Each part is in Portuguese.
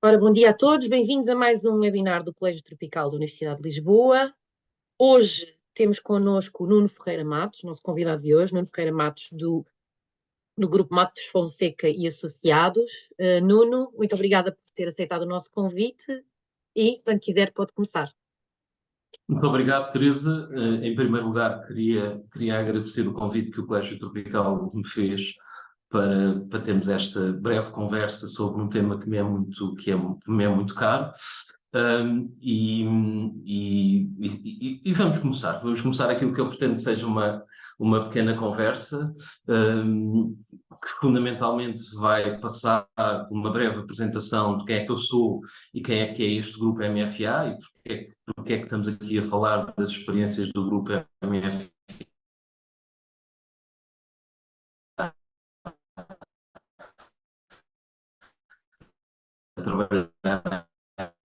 Ora, bom dia a todos, bem-vindos a mais um webinar do Colégio Tropical da Universidade de Lisboa. Hoje temos connosco o Nuno Ferreira Matos, nosso convidado de hoje, Nuno Ferreira Matos do Grupo Matos Fonseca e Associados. Nuno, muito obrigada por ter aceitado o nosso convite e, quando quiser, pode começar. Muito obrigado, Teresa. Em primeiro lugar, queria agradecer o convite que o Colégio Tropical me fez para termos esta breve conversa sobre um tema que me é muito caro. E vamos começar. Vamos começar aquilo que eu pretendo seja uma pequena conversa, que fundamentalmente vai passar por uma breve apresentação de quem é que eu sou e quem é que é este grupo MFA e porque é que estamos aqui a falar das experiências do grupo MFA a trabalhar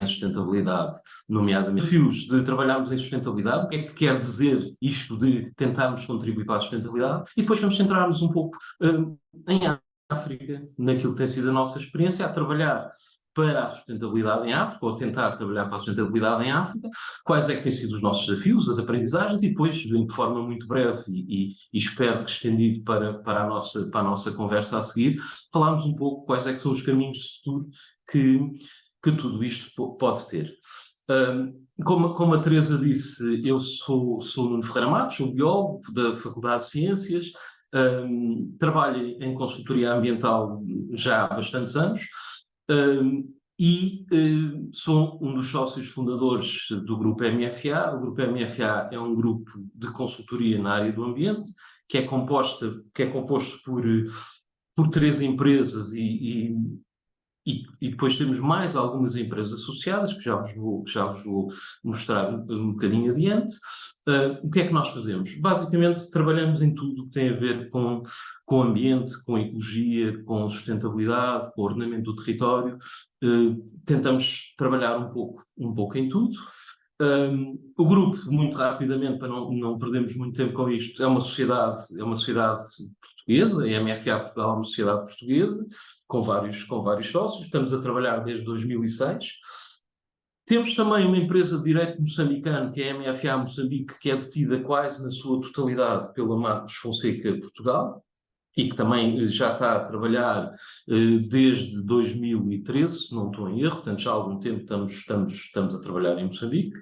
em sustentabilidade, nomeadamente desafios de trabalharmos em sustentabilidade, o que é que quer dizer isto de tentarmos contribuir para a sustentabilidade, e depois vamos centrar-nos um pouco em África, naquilo que tem sido a nossa experiência a trabalhar para a sustentabilidade em África, ou tentar trabalhar para a sustentabilidade em África, quais é que têm sido os nossos desafios, as aprendizagens, e depois, de forma muito breve e espero que estendido para a nossa conversa a seguir, falarmos um pouco quais é que são os caminhos de futuro que tudo isto pode ter. Como a Teresa disse, eu sou Nuno Ferreira Matos, sou biólogo da Faculdade de Ciências, trabalho em consultoria ambiental já há bastantes anos, sou um dos sócios fundadores do Grupo MFA. O Grupo MFA é um grupo de consultoria na área do ambiente, que é composto por 3 empresas e depois temos mais algumas empresas associadas, que já vos vou mostrar um bocadinho adiante. O que é que nós fazemos? Basicamente, trabalhamos em tudo o que tem a ver com o ambiente, com a ecologia, com sustentabilidade, com o ordenamento do território. Tentamos trabalhar um pouco em tudo. O grupo, muito rapidamente, para não perdermos muito tempo com isto, é uma sociedade portuguesa. A MFA Portugal é uma sociedade portuguesa, com vários sócios. Estamos a trabalhar desde 2006. Temos também uma empresa de direito moçambicano, que é a MFA Moçambique, que é detida quase na sua totalidade pela Matos Fonseca Portugal, e que também já está a trabalhar desde 2013, se não estou em erro, portanto já há algum tempo estamos a trabalhar em Moçambique.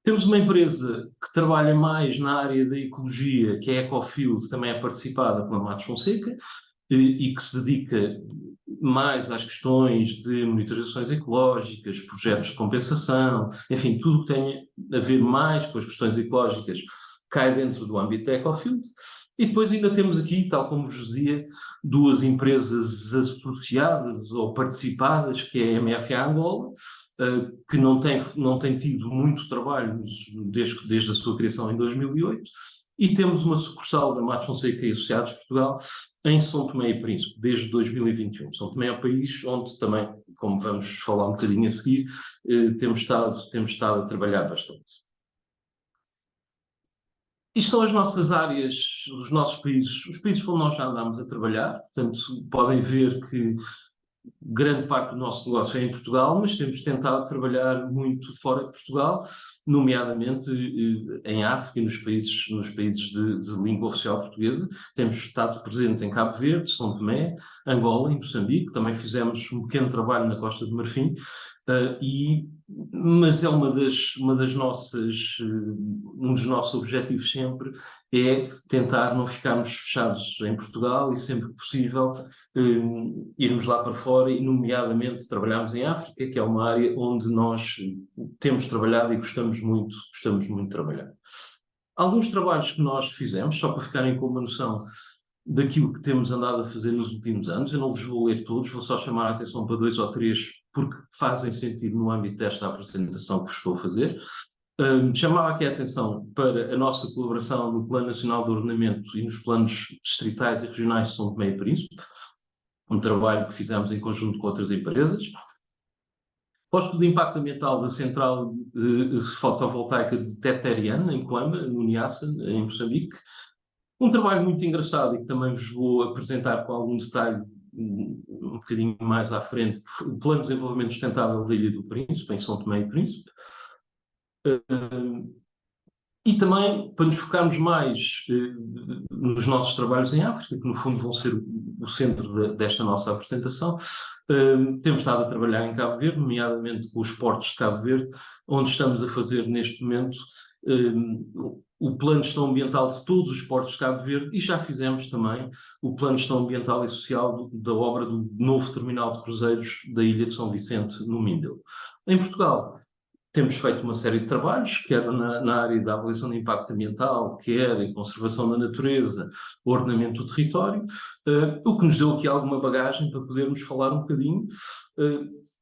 Temos uma empresa que trabalha mais na área da ecologia, que é a Ecofield, também é participada pela Matos Fonseca, e que se dedica mais às questões de monitorizações ecológicas, projetos de compensação, enfim, tudo o que tenha a ver mais com as questões ecológicas cai dentro do âmbito da Ecofield. E depois ainda temos aqui, tal como vos dizia, 2 empresas associadas ou participadas, que é a MFA Angola, que não tem tido muito trabalho desde a sua criação em 2008, e temos uma sucursal da Matos Fonseca e Associados de Portugal em São Tomé e Príncipe, desde 2021. São Tomé é o país onde também, como vamos falar um bocadinho a seguir, temos estado a trabalhar bastante. Isto são as nossas áreas, os nossos países, os países onde nós já andamos a trabalhar. Portanto, podem ver que grande parte do nosso negócio é em Portugal, mas temos tentado trabalhar muito fora de Portugal, nomeadamente em África e nos países de língua oficial portuguesa. Temos estado presentes em Cabo Verde, São Tomé, Angola e Moçambique. Também fizemos um pequeno trabalho na Costa do Marfim, mas é um dos nossos objetivos sempre é tentar não ficarmos fechados em Portugal e, sempre que possível, irmos lá para fora, e nomeadamente trabalharmos em África, que é uma área onde nós temos trabalhado e gostamos muito de trabalhar. Alguns trabalhos que nós fizemos, só para ficarem com uma noção daquilo que temos andado a fazer nos últimos anos, eu não vos vou ler todos, vou só chamar a atenção para 2 ou 3, porque fazem sentido no âmbito desta apresentação que vos estou a fazer. Chamava aqui a atenção para a nossa colaboração no Plano Nacional de Ordenamento e nos planos distritais e regionais de São Tomé e Príncipe, um trabalho que fizemos em conjunto com outras empresas. O estudo de impacto ambiental da central fotovoltaica de Teterian, em Coamba, no Niassa, em Moçambique. Um trabalho muito engraçado e que também vos vou apresentar com algum detalhe um bocadinho mais à frente, o Plano de Desenvolvimento Sustentável da Ilha do Príncipe, em São Tomé e Príncipe. E também para nos focarmos mais nos nossos trabalhos em África, que no fundo vão ser o centro desta nossa apresentação. Temos estado a trabalhar em Cabo Verde, nomeadamente com os portos de Cabo Verde, onde estamos a fazer neste momento o plano de gestão ambiental de todos os portos de Cabo Verde, e já fizemos também o plano de gestão ambiental e social da obra do novo terminal de cruzeiros da Ilha de São Vicente, no Mindelo. Em Portugal, temos feito uma série de trabalhos, quer na área da avaliação de impacto ambiental, quer em conservação da natureza, ordenamento do território, o que nos deu aqui alguma bagagem para podermos falar um bocadinho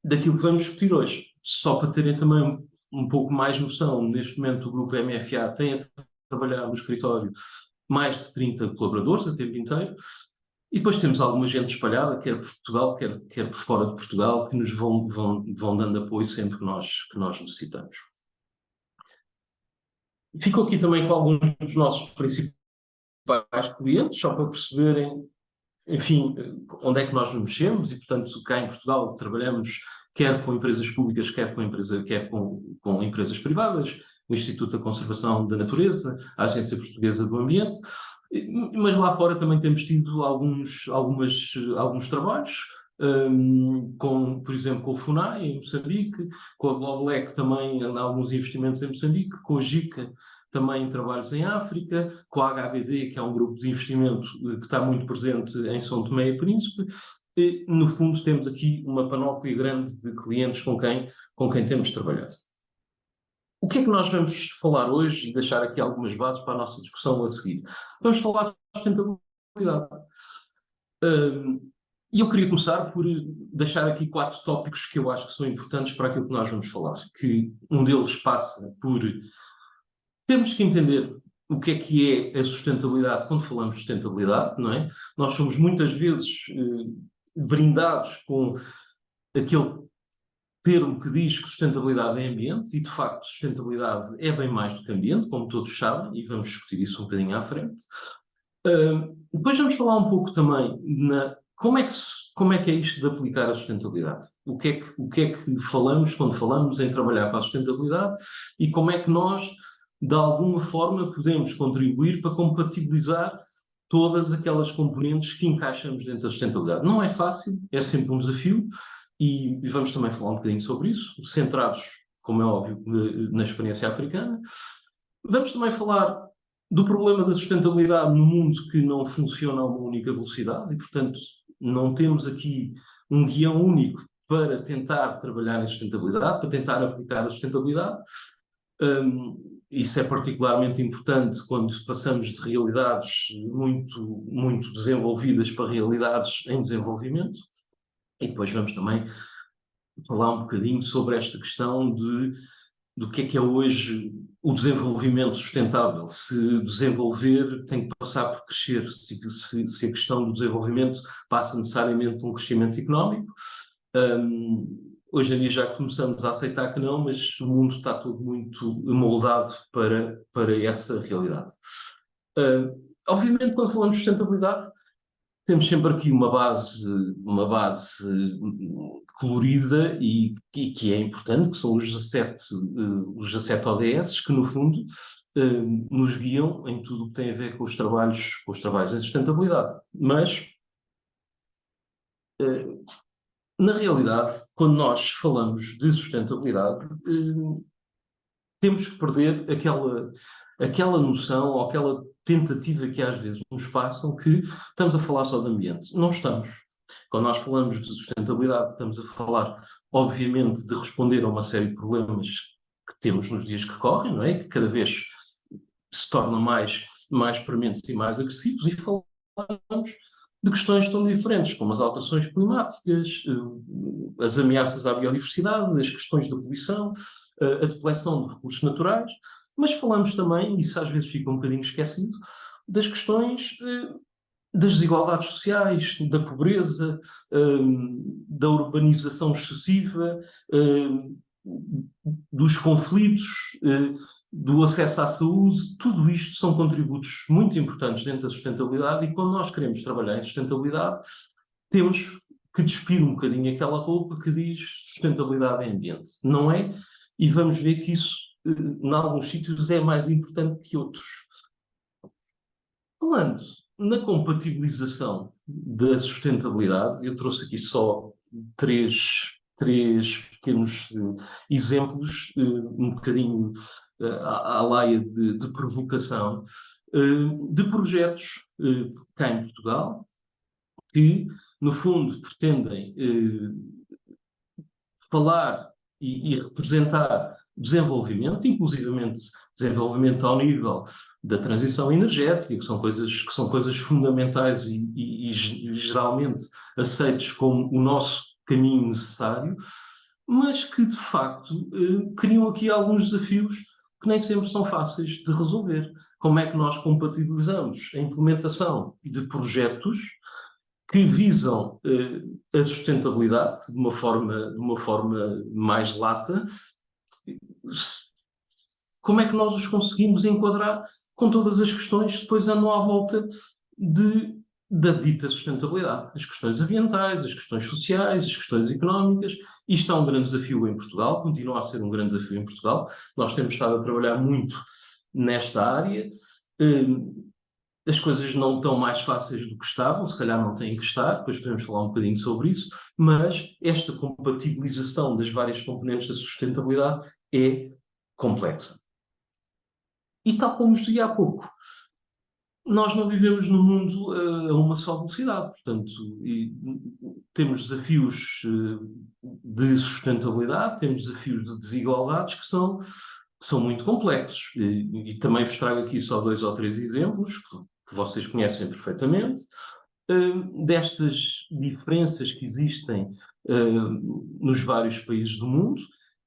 daquilo que vamos discutir hoje. Só para terem também um pouco mais noção, neste momento o Grupo MFA tem a trabalhar no escritório mais de 30 colaboradores a tempo inteiro, e depois temos alguma gente espalhada, quer por Portugal, quer por fora de Portugal, que nos vão dando apoio sempre que nós necessitamos. Fico aqui também com alguns dos nossos principais clientes, só para perceberem, enfim, onde é que nós nos mexemos, e, portanto, cá em Portugal trabalhamos quer com empresas públicas, quer com empresas privadas, o Instituto da Conservação da Natureza, a Agência Portuguesa do Ambiente, mas lá fora também temos tido alguns trabalhos, por exemplo, com o FUNAI em Moçambique, com a Globelec também em alguns investimentos em Moçambique, com a JICA também em trabalhos em África, com a HBD, que é um grupo de investimento que está muito presente em São Tomé e Príncipe. E, no fundo, temos aqui uma panóplia grande de clientes com quem temos trabalhado. O que é que nós vamos falar hoje e deixar aqui algumas bases para a nossa discussão a seguir? Vamos falar de sustentabilidade. E eu queria começar por deixar aqui 4 tópicos que eu acho que são importantes para aquilo que nós vamos falar. Que um deles passa por termos que entender o que é a sustentabilidade quando falamos de sustentabilidade, não é? Nós somos muitas vezes brindados com aquele termo que diz que sustentabilidade é ambiente, e de facto sustentabilidade é bem mais do que ambiente, como todos sabem, e vamos discutir isso um bocadinho à frente. Depois vamos falar um pouco também como é que é isto de aplicar a sustentabilidade. O que é que falamos quando falamos em trabalhar para a sustentabilidade, e como é que nós, de alguma forma, podemos contribuir para compatibilizar todas aquelas componentes que encaixamos dentro da sustentabilidade. Não é fácil, é sempre um desafio, e vamos também falar um bocadinho sobre isso, centrados, como é óbvio, na experiência africana. Vamos também falar do problema da sustentabilidade no mundo que não funciona a uma única velocidade, e, portanto, não temos aqui um guião único para tentar trabalhar em sustentabilidade, para tentar aplicar a sustentabilidade. Isso é particularmente importante quando passamos de realidades muito, muito desenvolvidas para realidades em desenvolvimento. E depois vamos também falar um bocadinho sobre esta questão do que é hoje o desenvolvimento sustentável. Se desenvolver tem que passar por crescer, se a questão do desenvolvimento passa necessariamente por um crescimento económico. Hoje em dia já começamos a aceitar que não, mas o mundo está todo muito moldado para essa realidade. Obviamente, quando falamos de sustentabilidade, temos sempre aqui uma base colorida e que é importante, que são os 17 ODS, que no fundo nos guiam em tudo o que tem a ver com os trabalhos em sustentabilidade. Mas, na realidade, quando nós falamos de sustentabilidade, temos que perder aquela noção ou aquela tentativa que às vezes nos passam que estamos a falar só de ambiente. Não estamos. Quando nós falamos de sustentabilidade, estamos a falar, obviamente, de responder a uma série de problemas que temos nos dias que correm, não é? Que cada vez se tornam mais prementes e mais agressivos, e falamos de questões tão diferentes como as alterações climáticas, as ameaças à biodiversidade, as questões da poluição, a depleção de recursos naturais, mas falamos também, e isso às vezes fica um bocadinho esquecido, das questões das desigualdades sociais, da pobreza, da urbanização excessiva, dos conflitos, do acesso à saúde. Tudo isto são contributos muito importantes dentro da sustentabilidade, e quando nós queremos trabalhar em sustentabilidade, temos que despir um bocadinho aquela roupa que diz sustentabilidade e ambiente. Não é? E vamos ver que isso, em alguns sítios, é mais importante que outros. Falando na compatibilização da sustentabilidade, eu trouxe aqui só três pequenos exemplos, um bocadinho à laia de provocação, de projetos cá em Portugal, que, no fundo, pretendem falar e representar desenvolvimento, inclusivamente desenvolvimento ao nível da transição energética, que são coisas fundamentais e geralmente aceites como o nosso caminho necessário, mas que, de facto, criam aqui alguns desafios que nem sempre são fáceis de resolver. Como é que nós compatibilizamos a implementação de projetos que visam a sustentabilidade de uma forma mais lata? Como é que nós os conseguimos enquadrar com todas as questões que depois andam à volta da dita sustentabilidade? As questões ambientais, as questões sociais, as questões económicas. Isto é um grande desafio em Portugal, continua a ser um grande desafio em Portugal. Nós temos estado a trabalhar muito nesta área. As coisas não estão mais fáceis do que estavam, se calhar não têm que estar, depois podemos falar um bocadinho sobre isso, mas esta compatibilização das várias componentes da sustentabilidade é complexa. E tal como vos dizia há pouco, nós não vivemos num mundo a uma só velocidade, portanto, temos desafios de sustentabilidade, temos desafios de desigualdades que são muito complexos. E também vos trago aqui só 2 ou 3 exemplos que vocês conhecem perfeitamente, destas diferenças que existem nos vários países do mundo,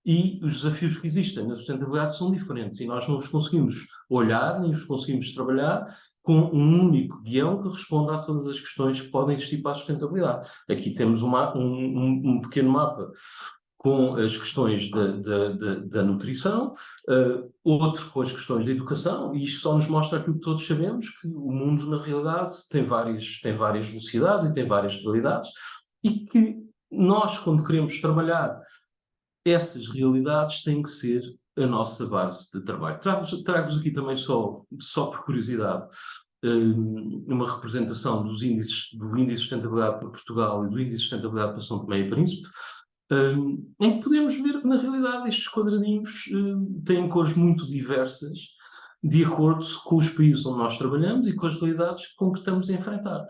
e os desafios que existem na sustentabilidade são diferentes, e nós não os conseguimos olhar, nem os conseguimos trabalhar com um único guião que responda a todas as questões que podem existir para a sustentabilidade. Aqui temos um pequeno mapa com as questões da nutrição, outro com as questões da educação, e isto só nos mostra aquilo que todos sabemos, que o mundo, na realidade, tem várias velocidades e tem várias realidades, e que nós, quando queremos trabalhar essas realidades, tem que ser a nossa base de trabalho. Trago-vos aqui também, só por curiosidade, uma representação do Índice de Sustentabilidade para Portugal e do Índice de Sustentabilidade para São Tomé e Príncipe, em que podemos ver que, na realidade, estes quadradinhos têm cores muito diversas, de acordo com os países onde nós trabalhamos e com as realidades com que estamos a enfrentar.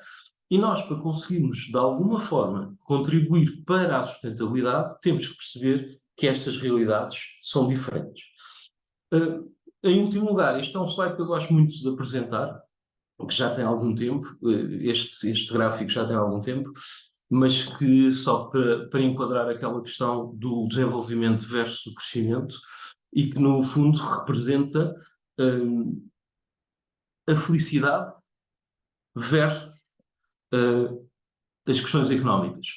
E nós, para conseguirmos, de alguma forma, contribuir para a sustentabilidade, temos que perceber que estas realidades são diferentes. Em último lugar, este é um slide que eu gosto muito de apresentar, que já tem algum tempo, este gráfico já tem algum tempo, mas que só para enquadrar aquela questão do desenvolvimento versus o crescimento, e que, no fundo, representa a felicidade versus as questões económicas.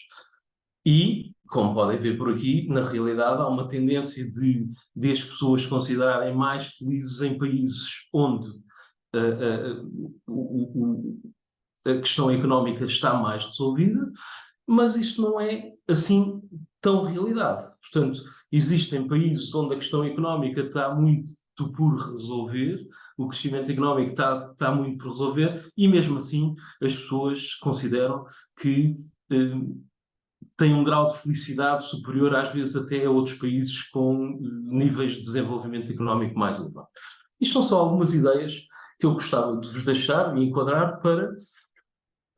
E, como podem ver por aqui, na realidade há uma tendência de as pessoas se considerarem mais felizes em países onde a questão económica está mais resolvida, mas isso não é assim tão realidade. Portanto, existem países onde a questão económica está muito por resolver, o crescimento económico está muito por resolver, e mesmo assim as pessoas consideram que têm um grau de felicidade superior, às vezes, até a outros países com níveis de desenvolvimento económico mais elevados. Isto são só algumas ideias que eu gostava de vos deixar e enquadrar, para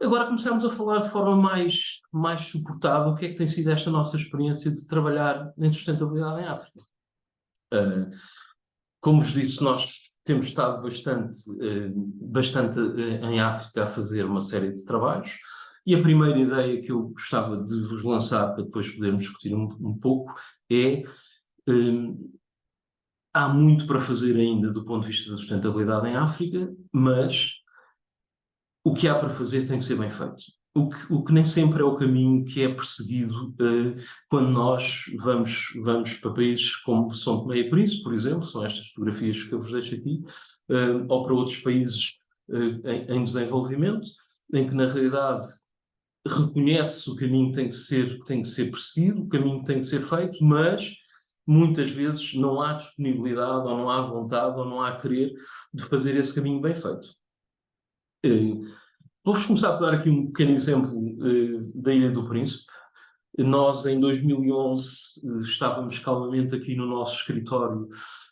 agora começarmos a falar de forma mais suportável o que é que tem sido esta nossa experiência de trabalhar em sustentabilidade em África. Como vos disse, nós temos estado bastante em África a fazer uma série de trabalhos, e a primeira ideia que eu gostava de vos lançar, para depois podermos discutir um pouco, é há muito para fazer ainda do ponto de vista da sustentabilidade em África, mas o que há para fazer tem que ser bem feito. O que nem sempre é o caminho que é perseguido quando nós vamos para países como São Tomé e Príncipe, por exemplo, são estas fotografias que eu vos deixo aqui, ou para outros países em desenvolvimento, em que, na realidade, reconhece o caminho que tem que ser perseguido, o caminho que tem que ser feito, mas muitas vezes não há disponibilidade, ou não há vontade, ou não há querer de fazer esse caminho bem feito. Vou-vos começar a dar aqui um pequeno exemplo da Ilha do Príncipe. Nós, em 2011, estávamos calmamente aqui no nosso escritório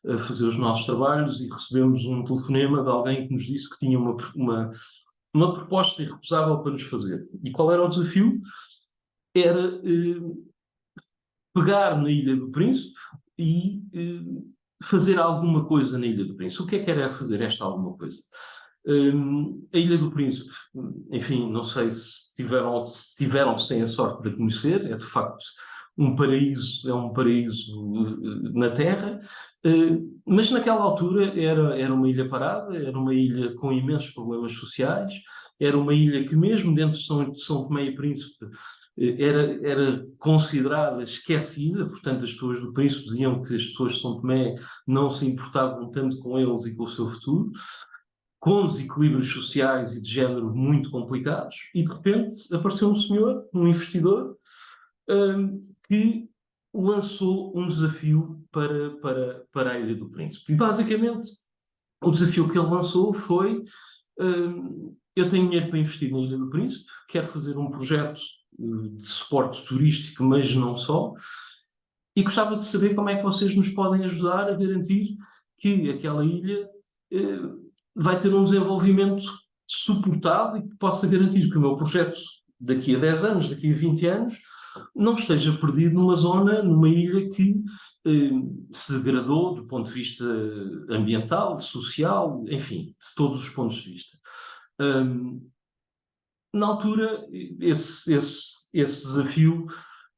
a fazer os nossos trabalhos e recebemos um telefonema de alguém que nos disse que tinha uma proposta irrecusável para nos fazer. E qual era o desafio? Era pegar na Ilha do Príncipe e fazer alguma coisa na Ilha do Príncipe. O que é que era fazer esta alguma coisa? A Ilha do Príncipe, enfim, não sei se têm a sorte de a conhecer, é de facto um paraíso, é um paraíso na Terra, mas naquela altura era uma ilha parada, era uma ilha com imensos problemas sociais, era uma ilha que mesmo dentro de São Tomé e Príncipe era considerada esquecida, portanto as pessoas do Príncipe diziam que as pessoas de São Tomé não se importavam tanto com eles e com o seu futuro, com desequilíbrios sociais e de género muito complicados, e de repente apareceu um senhor, um investidor, que lançou um desafio para a Ilha do Príncipe. E basicamente o desafio que ele lançou foi: eu tenho dinheiro para investir na Ilha do Príncipe, quero fazer um projeto de suporte turístico, mas não só, e gostava de saber como é que vocês nos podem ajudar a garantir que aquela ilha vai ter um desenvolvimento suportado e que possa garantir que o meu projeto daqui a 10 anos, daqui a 20 anos, não esteja perdido numa zona, numa ilha que se degradou do ponto de vista ambiental, social, enfim, de todos os pontos de vista. Na altura, esse desafio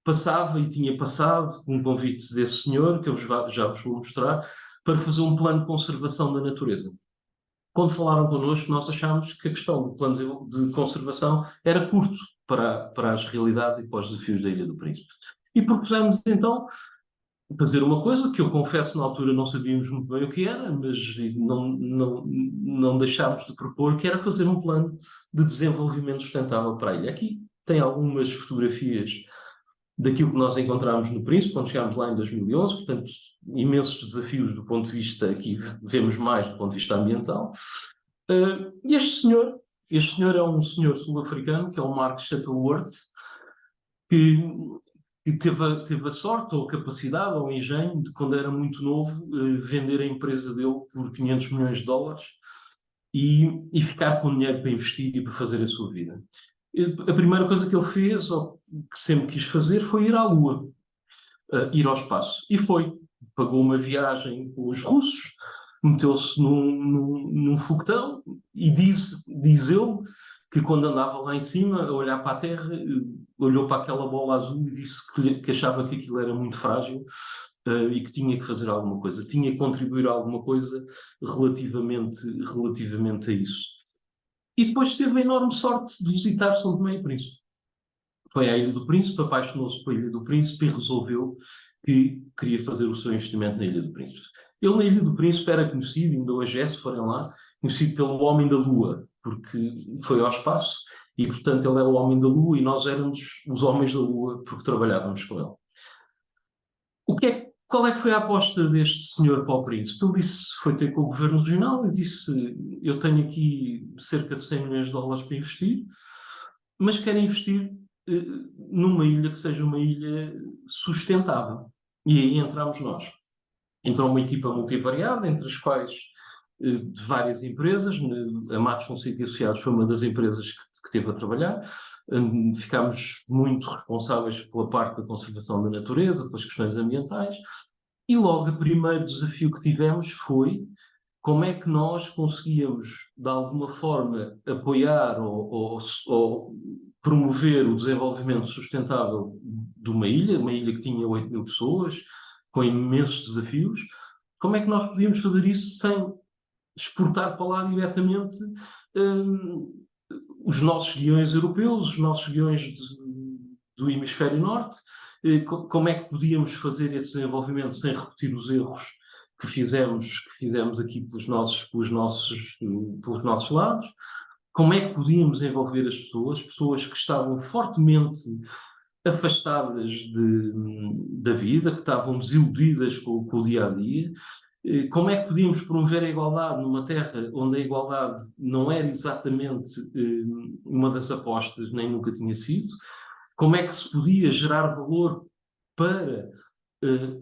passava e tinha passado com um convite desse senhor, que eu já vos vou mostrar, para fazer um plano de conservação da natureza. Quando falaram connosco, nós achámos que a questão do plano de conservação era curto para as realidades e para os desafios da Ilha do Príncipe. E propusemos então fazer uma coisa que eu confesso na altura não sabíamos muito bem o que era, mas não deixámos de propor, que era fazer um plano de desenvolvimento sustentável para a ilha. Aqui tem algumas fotografias daquilo que nós encontramos no Príncipe, quando chegámos lá em 2011, portanto, imensos desafios do ponto de vista, aqui vemos mais do ponto de vista ambiental. E este senhor é um senhor sul-africano, que é o Mark Shuttleworth, que teve a sorte, ou a capacidade, ou o engenho, de quando era muito novo, vender a empresa dele por 500 milhões de dólares e ficar com dinheiro para investir e para fazer a sua vida. A primeira coisa que ele fez, ou que sempre quis fazer, foi ir à Lua, ir ao espaço. E foi. Pagou uma viagem com os russos, meteu-se num foguetão e diz ele que quando andava lá em cima, a olhar para a Terra, olhou para aquela bola azul e disse que achava que aquilo era muito frágil e que tinha que fazer alguma coisa, tinha que contribuir a alguma coisa relativamente a isso. E depois teve a enorme sorte de visitar São Tomé e Príncipe. Foi à Ilha do Príncipe, apaixonou-se pela Ilha do Príncipe e resolveu que queria fazer o seu investimento na Ilha do Príncipe. Ele na Ilha do Príncipe era conhecido, ainda hoje é, se forem lá, conhecido pelo Homem da Lua, porque foi ao espaço e, portanto, ele era o Homem da Lua e nós éramos os Homens da Lua porque trabalhávamos com ele. Qual é que foi a aposta deste senhor para o Príncipe? Ele disse, foi ter com o governo regional e disse: eu tenho aqui cerca de 100 milhões de dólares para investir, mas quero investir numa ilha que seja uma ilha sustentável. E aí entramos nós. Entrou uma equipa multivariada, entre as quais de várias empresas. A Matos Fonseca e Associados foi uma das empresas que teve a trabalhar. Ficámos muito responsáveis pela parte da conservação da natureza, pelas questões ambientais. E logo o primeiro desafio que tivemos foi como é que nós conseguíamos, de alguma forma, apoiar ou promover o desenvolvimento sustentável de uma ilha que tinha 8 mil pessoas, com imensos desafios. Como é que nós podíamos fazer isso sem exportar para lá diretamente os nossos guiões europeus, os nossos guiões do hemisfério norte? Como é que podíamos fazer esse desenvolvimento sem repetir os erros que fizemos aqui pelos nossos lados? como é que podíamos envolver as pessoas que estavam fortemente afastadas da vida, que estavam desiludidas com o dia-a-dia. Como é que podíamos promover a igualdade numa terra onde a igualdade não era exatamente uma das apostas, nem nunca tinha sido? Como é que se podia gerar valor para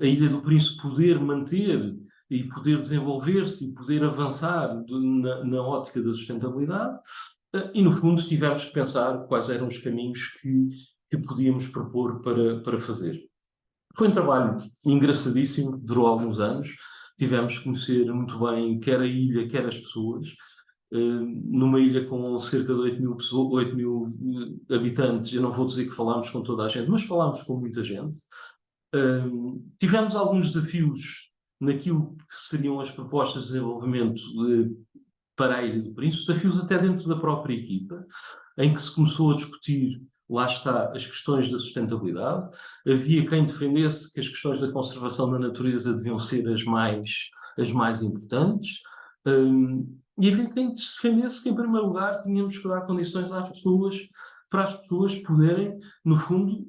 a Ilha do Príncipe poder manter e poder desenvolver-se e poder avançar na ótica da sustentabilidade? E, no fundo, tivemos que pensar quais eram os caminhos que podíamos propor para fazer. Foi um trabalho engraçadíssimo, durou alguns anos. Tivemos que conhecer muito bem quer a ilha, quer as pessoas. Numa ilha com cerca de 8 mil habitantes, eu não vou dizer que falámos com toda a gente, mas falámos com muita gente. Tivemos alguns desafios naquilo que seriam as propostas de desenvolvimento para a Ilha do Príncipe, desafios até dentro da própria equipa, em que se começou a discutir, lá está, as questões da sustentabilidade. Havia quem defendesse que as questões da conservação da natureza deviam ser as mais importantes, e havia quem defendesse que, em primeiro lugar, tínhamos que dar condições às pessoas, para as pessoas poderem, no fundo,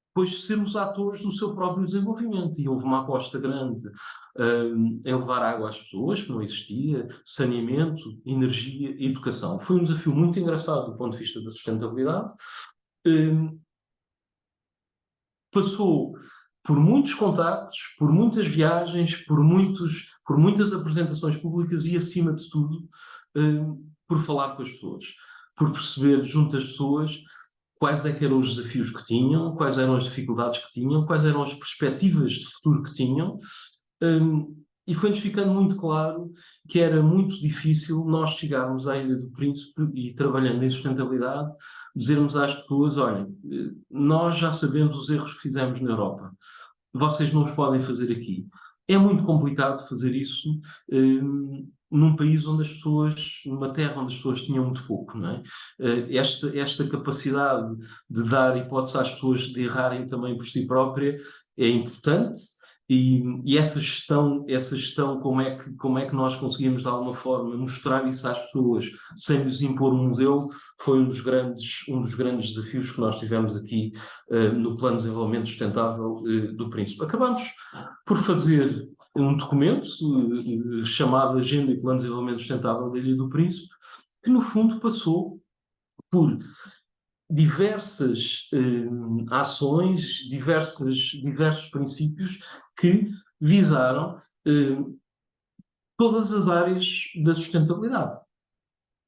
depois sermos atores do seu próprio desenvolvimento. E houve uma aposta grande em levar água às pessoas, que não existia, saneamento, energia e educação. Foi um desafio muito engraçado do ponto de vista da sustentabilidade. Passou por muitos contactos, por muitas viagens, por muitas apresentações públicas e, acima de tudo, por falar com as pessoas, por perceber junto das pessoas quais é que eram os desafios que tinham, quais eram as dificuldades que tinham, quais eram as perspectivas de futuro que tinham, e foi-nos ficando muito claro que era muito difícil nós chegarmos à Ilha do Príncipe e, trabalhando em sustentabilidade, dizermos às pessoas: olhem, nós já sabemos os erros que fizemos na Europa, vocês não os podem fazer aqui. É muito complicado fazer isso num país onde as pessoas, numa terra onde as pessoas tinham muito pouco, não é? Esta capacidade de dar hipótese às pessoas de errarem também por si própria é importante, e essa gestão como é que nós conseguimos de alguma forma mostrar isso às pessoas sem lhes impor um modelo, foi um dos grandes desafios que nós tivemos aqui no Plano de Desenvolvimento Sustentável do Príncipe. Acabamos por fazer um documento chamado Agenda e Plano de Desenvolvimento Sustentável da Ilha do Príncipe, que no fundo passou por diversas ações, diversos princípios que visaram todas as áreas da sustentabilidade.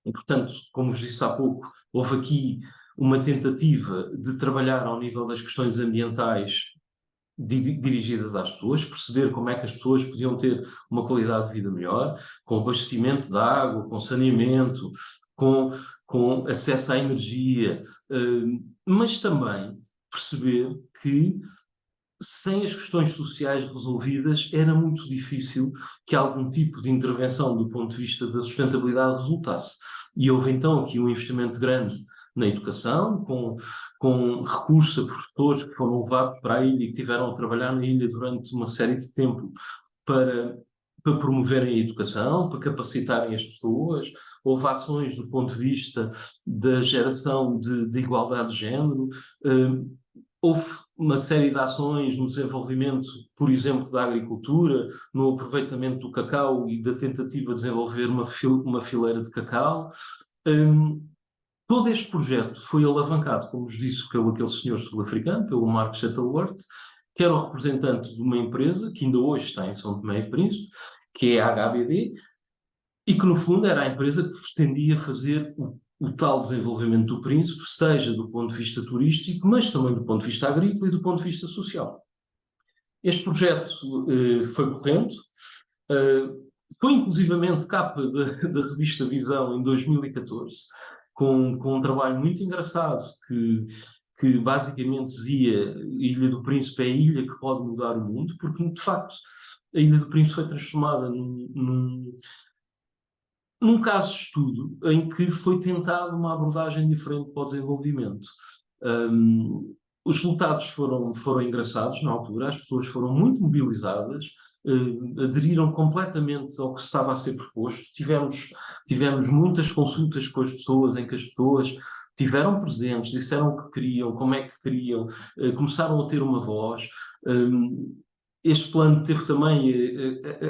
E, portanto, como vos disse há pouco, houve aqui uma tentativa de trabalhar ao nível das questões ambientais dirigidas às pessoas, perceber como é que as pessoas podiam ter uma qualidade de vida melhor, com abastecimento de água, com saneamento, com acesso à energia, mas também perceber que sem as questões sociais resolvidas era muito difícil que algum tipo de intervenção do ponto de vista da sustentabilidade resultasse. E houve então aqui um investimento grande na educação, com recursos a professores que foram levados para a ilha e que tiveram a trabalhar na ilha durante uma série de tempo para promoverem a educação, para capacitarem as pessoas. Houve ações do ponto de vista da geração de igualdade de género. Houve uma série de ações no desenvolvimento, por exemplo, da agricultura, no aproveitamento do cacau e da tentativa de desenvolver uma fileira de cacau. Todo este projeto foi alavancado, como vos disse, pelo aquele senhor sul-africano, pelo Mark Shuttleworth, que era o representante de uma empresa que ainda hoje está em São Tomé e Príncipe, que é a HBD, e que no fundo era a empresa que pretendia fazer o tal desenvolvimento do Príncipe, seja do ponto de vista turístico, mas também do ponto de vista agrícola e do ponto de vista social. Este projeto foi correndo, foi inclusivamente capa da revista Visão em 2014, com um trabalho muito engraçado que basicamente dizia: a Ilha do Príncipe é a ilha que pode mudar o mundo, porque de facto a Ilha do Príncipe foi transformada num caso de estudo em que foi tentada uma abordagem diferente para o desenvolvimento. Os resultados foram engraçados na altura, as pessoas foram muito mobilizadas, aderiram completamente ao que estava a ser proposto. Tivemos muitas consultas com as pessoas, em que as pessoas tiveram presentes, disseram o que queriam, como é que queriam, começaram a ter uma voz. Este plano teve também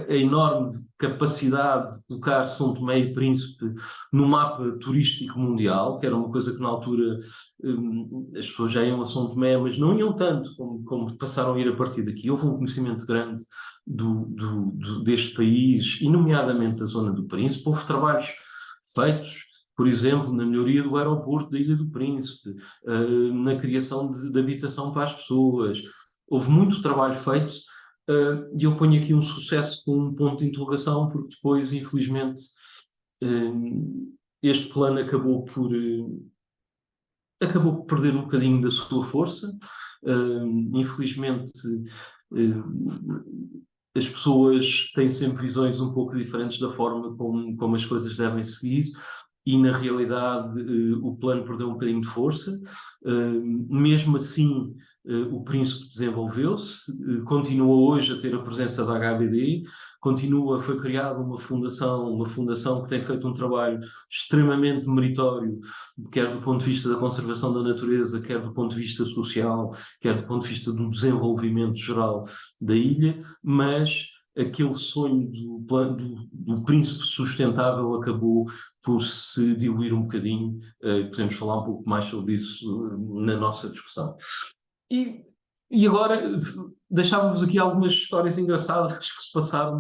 a enorme capacidade de colocar São Tomé e Príncipe no mapa turístico mundial, que era uma coisa que na altura as pessoas já iam a São Tomé, mas não iam tanto como passaram a ir a partir daqui. Houve um conhecimento grande deste país, e nomeadamente da zona do Príncipe. Houve trabalhos feitos, por exemplo, na melhoria do aeroporto da Ilha do Príncipe, na criação de habitação para as pessoas. Houve muito trabalho feito, e eu ponho aqui um sucesso com um ponto de interrogação, porque depois, infelizmente, este plano acabou por perder um bocadinho da sua força. Infelizmente, as pessoas têm sempre visões um pouco diferentes da forma como as coisas devem seguir, e na realidade o plano perdeu um bocadinho de força. Mesmo assim, o Príncipe desenvolveu-se, continua hoje a ter a presença da HBD, foi criada uma fundação que tem feito um trabalho extremamente meritório, quer do ponto de vista da conservação da natureza, quer do ponto de vista social, quer do ponto de vista do desenvolvimento geral da ilha, mas aquele sonho do príncipe sustentável acabou por se diluir um bocadinho. Podemos falar um pouco mais sobre isso na nossa discussão. E agora deixava-vos aqui algumas histórias engraçadas que se passaram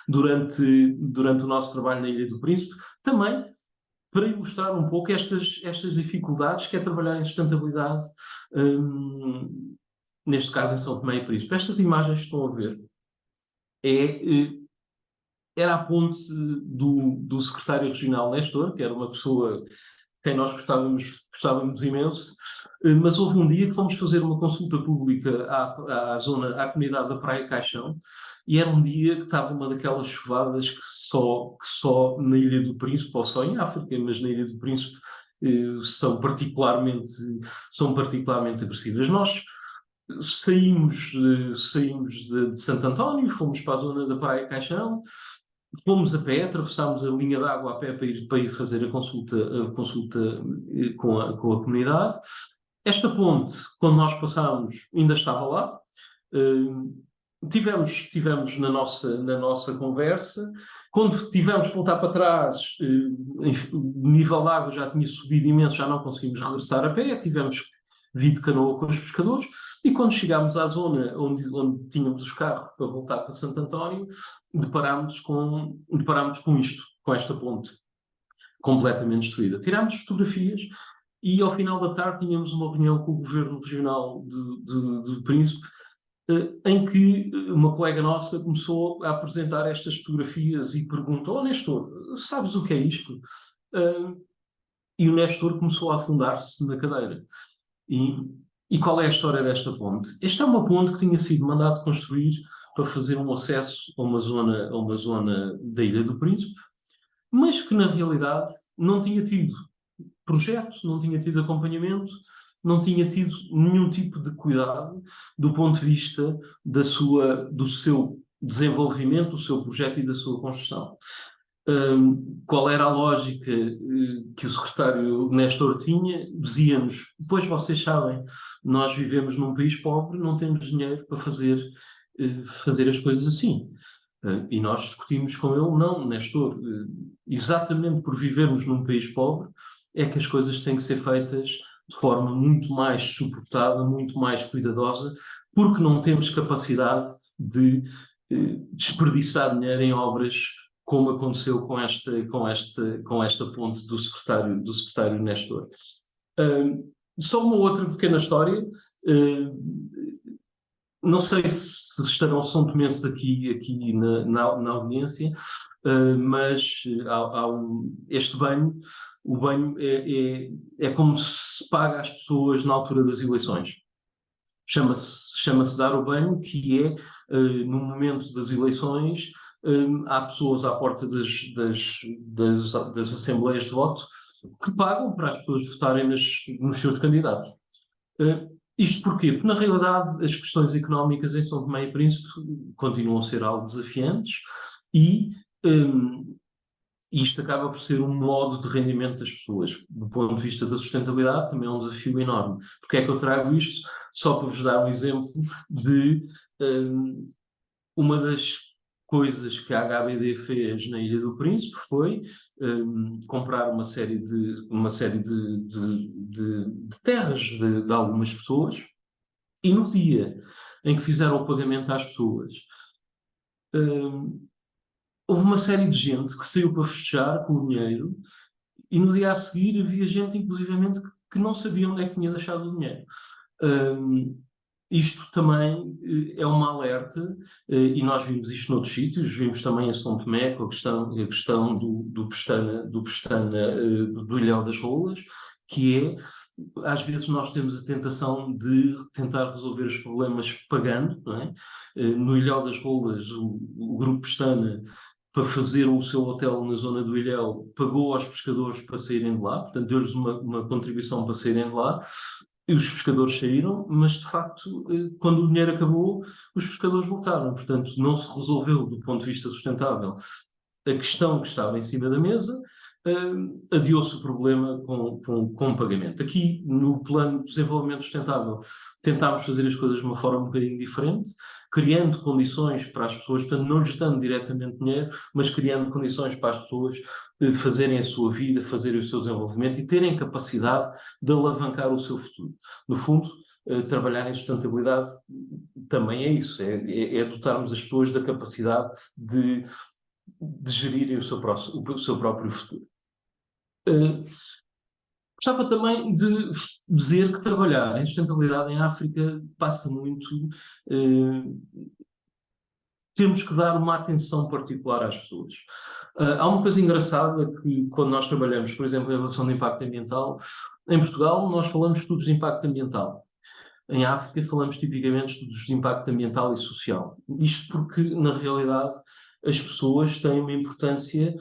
durante o nosso trabalho na Ilha do Príncipe, também para ilustrar um pouco estas dificuldades que é trabalhar em sustentabilidade, neste caso em São Tomé e Príncipe. Estas imagens que estão a ver era a ponte do secretário regional Nestor, que era uma pessoa quem nós gostávamos imenso, mas houve um dia que fomos fazer uma consulta pública à comunidade da Praia Caixão, e era um dia que estava uma daquelas chuvadas que só na Ilha do Príncipe, ou só em África, mas na Ilha do Príncipe são particularmente agressivas. Nós saímos de Santo António, fomos para a zona da Praia Caixão, fomos a pé, atravessámos a linha d'água a pé para ir fazer a consulta com a comunidade. Esta ponte, quando nós passámos, ainda estava lá. Tivemos na nossa conversa. Quando tivemos de voltar para trás, o nível da água já tinha subido imenso, já não conseguimos regressar a pé, tivemos vir de canoa com os pescadores, e quando chegámos à zona onde tínhamos os carros para voltar para Santo António, deparámos com isto, com esta ponte completamente destruída. Tirámos fotografias, e ao final da tarde tínhamos uma reunião com o Governo Regional de Príncipe, em que uma colega nossa começou a apresentar estas fotografias e perguntou: "Oh, Nestor, sabes o que é isto?" E o Nestor começou a afundar-se na cadeira. E qual é a história desta ponte? Esta é uma ponte que tinha sido mandado construir para fazer um acesso a uma zona da Ilha do Príncipe, mas que na realidade não tinha tido projeto, não tinha tido acompanhamento, não tinha tido nenhum tipo de cuidado do ponto de vista do seu desenvolvimento, do seu projeto e da sua construção. Qual era a lógica que o secretário Nestor tinha? Dizia-nos: "Pois vocês sabem, nós vivemos num país pobre, não temos dinheiro para fazer as coisas assim." E nós discutimos com ele: "Não, Nestor, exatamente por vivermos num país pobre é que as coisas têm que ser feitas de forma muito mais suportada, muito mais cuidadosa, porque não temos capacidade de desperdiçar dinheiro em obras como aconteceu com esta ponte do secretário Nestor." Só uma outra pequena história. Não sei se estarão são tomenses aqui na audiência, mas este banho, o banho é como se paga às pessoas na altura das eleições. Chama-se dar o banho, que é, no momento das eleições, há pessoas à porta das assembleias de voto que pagam para as pessoas votarem nos seus candidatos. Isto porquê? Porque, na realidade, as questões económicas em São Tomé e Príncipe continuam a ser algo desafiantes e isto acaba por ser um modo de rendimento das pessoas. Do ponto de vista da sustentabilidade, também é um desafio enorme. Porque é que eu trago isto? Só para vos dar um exemplo de uma das coisas que a HBD fez na Ilha do Príncipe foi comprar uma série de terras de algumas pessoas, e no dia em que fizeram o pagamento às pessoas, houve uma série de gente que saiu para festejar com o dinheiro, e no dia a seguir havia gente, inclusivamente, que não sabia onde é que tinha deixado o dinheiro. Isto também é uma alerta, e nós vimos isto noutros sítios, vimos também em São Tomé, com a questão do Ilhéu das Rolas, que é, às vezes nós temos a tentação de tentar resolver os problemas pagando, não é? No Ilhéu das Rolas, o Grupo Pestana, para fazer o seu hotel na zona do Ilhéu, pagou aos pescadores para saírem de lá, portanto deu-lhes uma contribuição para saírem de lá, e os pescadores saíram, mas de facto, quando o dinheiro acabou, os pescadores voltaram. Portanto, não se resolveu do ponto de vista sustentável a questão que estava em cima da mesa, adiou-se o problema com o pagamento. Aqui, no plano de desenvolvimento sustentável, tentámos fazer as coisas de uma forma um bocadinho diferente, criando condições para as pessoas, portanto, não lhes dando diretamente dinheiro, mas criando condições para as pessoas fazerem a sua vida, fazerem o seu desenvolvimento e terem capacidade de alavancar o seu futuro. No fundo, trabalhar em sustentabilidade também é isso, é dotarmos as pessoas da capacidade de gerirem o seu próprio futuro. Gostava também de dizer que trabalhar em sustentabilidade em África passa muito. Temos que dar uma atenção particular às pessoas. Há uma coisa engraçada que, quando nós trabalhamos, por exemplo, em relação ao impacto ambiental, em Portugal nós falamos de estudos de impacto ambiental. Em África falamos tipicamente de estudos de impacto ambiental e social. Isto porque, na realidade, as pessoas têm uma importância.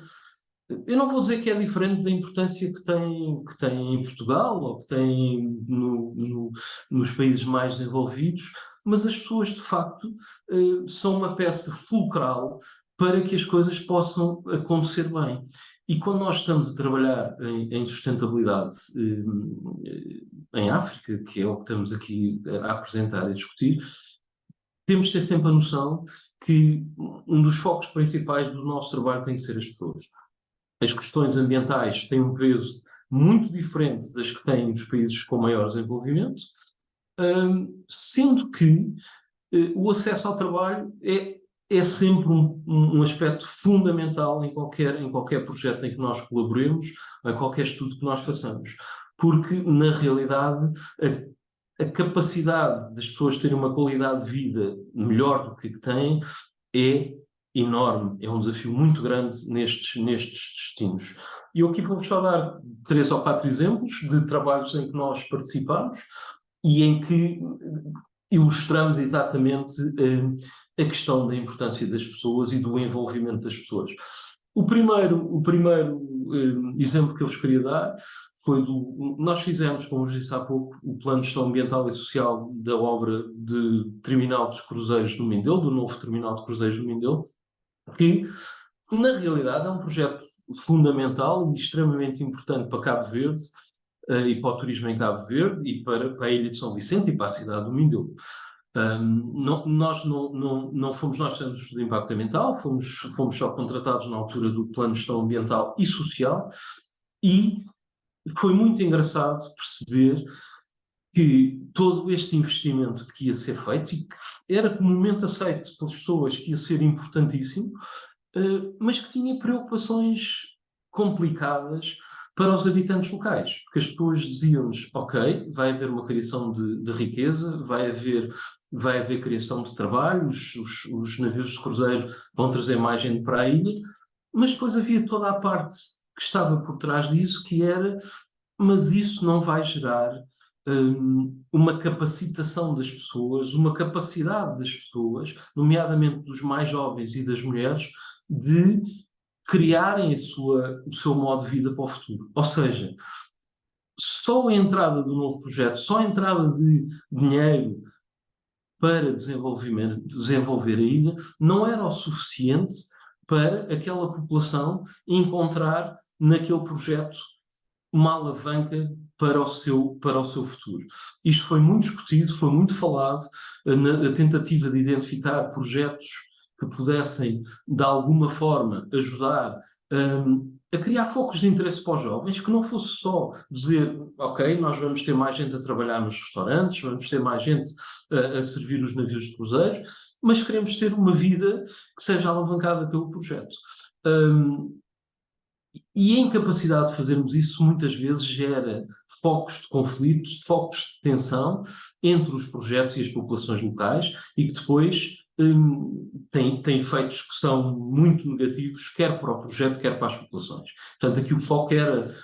Eu não vou dizer que é diferente da importância que tem em Portugal ou que tem nos países mais desenvolvidos, mas as pessoas, de facto, são uma peça fulcral para que as coisas possam acontecer bem. E quando nós estamos a trabalhar em sustentabilidade em África, que é o que estamos aqui a apresentar e discutir, temos de ter sempre a noção que um dos focos principais do nosso trabalho tem que ser as pessoas. As questões ambientais têm um peso muito diferente das que têm nos países com maior desenvolvimento, sendo que o acesso ao trabalho é sempre um aspecto fundamental em qualquer projeto em que nós colaboremos, em qualquer estudo que nós façamos. Porque, na realidade, a capacidade das pessoas terem uma qualidade de vida melhor do que têm é enorme, é um desafio muito grande nestes destinos. E eu aqui vou-vos só dar 3 ou 4 exemplos de trabalhos em que nós participamos e em que ilustramos exatamente a questão da importância das pessoas e do envolvimento das pessoas. O primeiro exemplo que eu vos queria dar foi nós fizemos, como vos disse há pouco, o Plano de Gestão Ambiental e Social da obra de Terminal dos Cruzeiros do Mindelo, do novo Terminal de Cruzeiros do Mindelo, que, na realidade, é um projeto fundamental e extremamente importante para Cabo Verde e para o turismo em Cabo Verde e para a Ilha de São Vicente e para a cidade do Mindelo. Nós não fomos nós que fizemos o estudo de impacto ambiental, fomos só contratados na altura do Plano de Gestão Ambiental e Social, e foi muito engraçado perceber que todo este investimento que ia ser feito e que era comumente aceito pelas pessoas que ia ser importantíssimo, mas que tinha preocupações complicadas para os habitantes locais, porque as pessoas diziam-nos, ok, vai haver uma criação de riqueza, vai haver criação de trabalho, os navios de cruzeiro vão trazer mais gente para a ilha, mas depois havia toda a parte que estava por trás disso, que era, mas isso não vai gerar uma capacitação das pessoas, uma capacidade das pessoas, nomeadamente dos mais jovens e das mulheres, de criarem o seu modo de vida para o futuro. Ou seja, só a entrada do novo projeto, só a entrada de dinheiro para desenvolver a ilha não era o suficiente para aquela população encontrar naquele projeto uma alavanca para o seu futuro. Isto foi muito discutido, foi muito falado, na tentativa de identificar projetos que pudessem, de alguma forma, ajudar a criar focos de interesse para os jovens, que não fosse só dizer, ok, nós vamos ter mais gente a trabalhar nos restaurantes, vamos ter mais gente a servir os navios de cruzeiros, mas queremos ter uma vida que seja alavancada pelo projeto. E a incapacidade de fazermos isso muitas vezes gera focos de conflitos, focos de tensão entre os projetos e as populações locais e que depois tem efeitos que são muito negativos, quer para o projeto, quer para as populações. Portanto, aqui o foco era,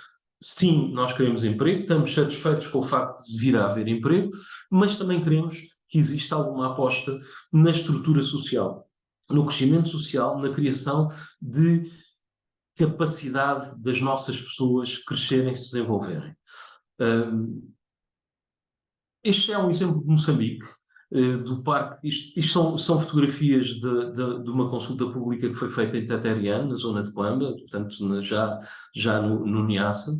sim, nós queremos emprego, estamos satisfeitos com o facto de vir a haver emprego, mas também queremos que exista alguma aposta na estrutura social, no crescimento social, na criação de capacidade das nossas pessoas crescerem e se desenvolverem. Este é um exemplo de Moçambique, do parque. Isto são fotografias de uma consulta pública que foi feita em Teterian, na zona de Coamba, portanto já no Niassa,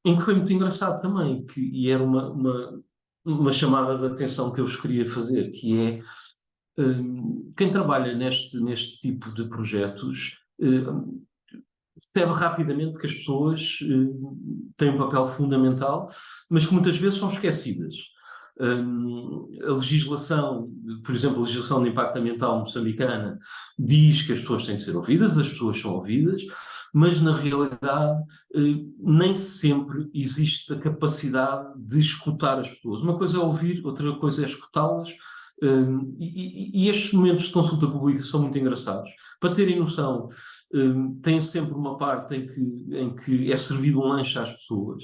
em que foi muito engraçado também, e era uma chamada de atenção que eu vos queria fazer, que é quem trabalha neste tipo de projetos percebe rapidamente que as pessoas têm um papel fundamental, mas que muitas vezes são esquecidas. A legislação, por exemplo, a legislação de impacto ambiental moçambicana diz que as pessoas têm que ser ouvidas, as pessoas são ouvidas, mas na realidade nem sempre existe a capacidade de escutar as pessoas. Uma coisa é ouvir, outra coisa é escutá-las, e estes momentos de consulta pública são muito engraçados. Para terem noção, tem sempre uma parte em que é servido um lanche às pessoas,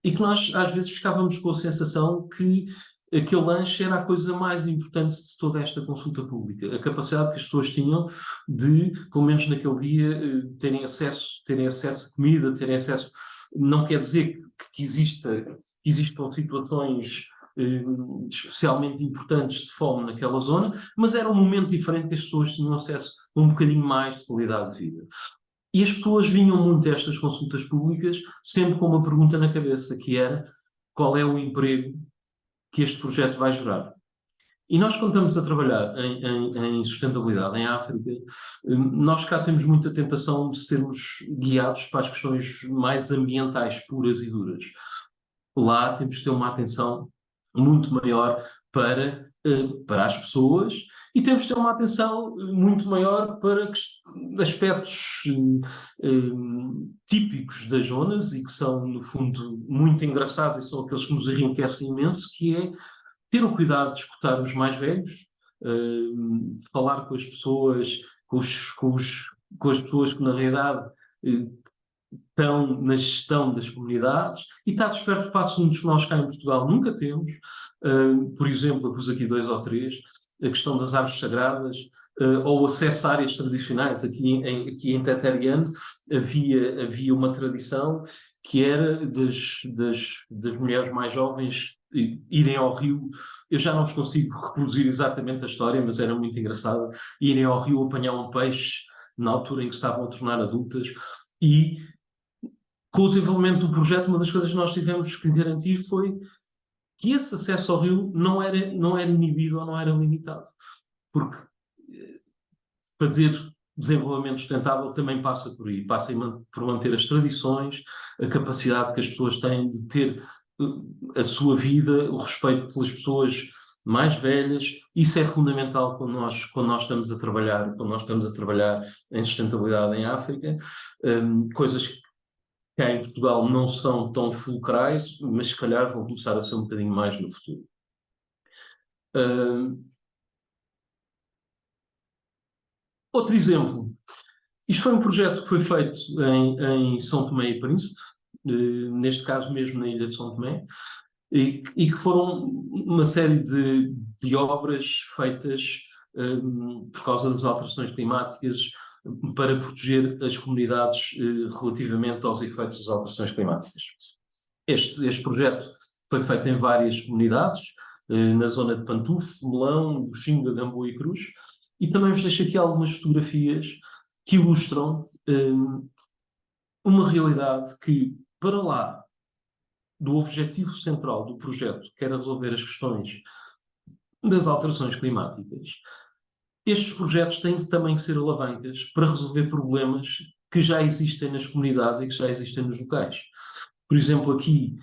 e que nós às vezes ficávamos com a sensação que aquele lanche era a coisa mais importante de toda esta consulta pública. A capacidade que as pessoas tinham de, pelo menos naquele dia, terem acesso a comida, terem acesso... Não quer dizer que existam situações especialmente importantes de fome naquela zona, mas era um momento diferente que as pessoas tinham acesso a um bocadinho mais de qualidade de vida. E as pessoas vinham muito a estas consultas públicas sempre com uma pergunta na cabeça, que era: qual é o emprego que este projeto vai gerar? E nós, quando estamos a trabalhar em sustentabilidade em África, nós cá temos muita tentação de sermos guiados para as questões mais ambientais, puras e duras. Lá temos que ter uma atenção muito maior para as pessoas, e temos de ter uma atenção muito maior para aspectos típicos das zonas e que são, no fundo, muito engraçados, e são aqueles que nos enriquecem imenso, que é ter o cuidado de escutar os mais velhos, falar com as pessoas, com as pessoas que, na realidade, estão na gestão das comunidades, e está desperto para assuntos que nós cá em Portugal nunca temos. Por exemplo, eu pus aqui 2 ou 3, a questão das árvores sagradas, ou o acesso a áreas tradicionais. Aqui em Teterian havia uma tradição que era das mulheres mais jovens irem ao rio. Eu já não vos consigo reproduzir exatamente a história, mas era muito engraçado. Irem ao rio apanhar um peixe na altura em que se estavam a tornar adultas. E com o desenvolvimento do projeto, uma das coisas que nós tivemos que garantir foi que esse acesso ao rio não era inibido ou não era limitado. Porque fazer desenvolvimento sustentável também passa por aí, passa por manter as tradições, a capacidade que as pessoas têm de ter a sua vida, o respeito pelas pessoas mais velhas. Isso é fundamental quando nós estamos a trabalhar em sustentabilidade em África, coisas que cá em Portugal não são tão fulcrais, mas se calhar vão começar a ser um bocadinho mais no futuro. Outro exemplo. Isto foi um projeto que foi feito em São Tomé e Príncipe, neste caso mesmo na ilha de São Tomé, e que foram uma série de obras feitas por causa das alterações climáticas, para proteger as comunidades relativamente aos efeitos das alterações climáticas. Este projeto foi feito em várias comunidades, na zona de Pantufo, Melão, Buxinga, Gamboa e Cruz, e também vos deixo aqui algumas fotografias que ilustram uma realidade que, para lá do objetivo central do projeto, que era resolver as questões das alterações climáticas, estes projetos têm também que ser alavancas para resolver problemas que já existem nas comunidades e que já existem nos locais. Por exemplo, aqui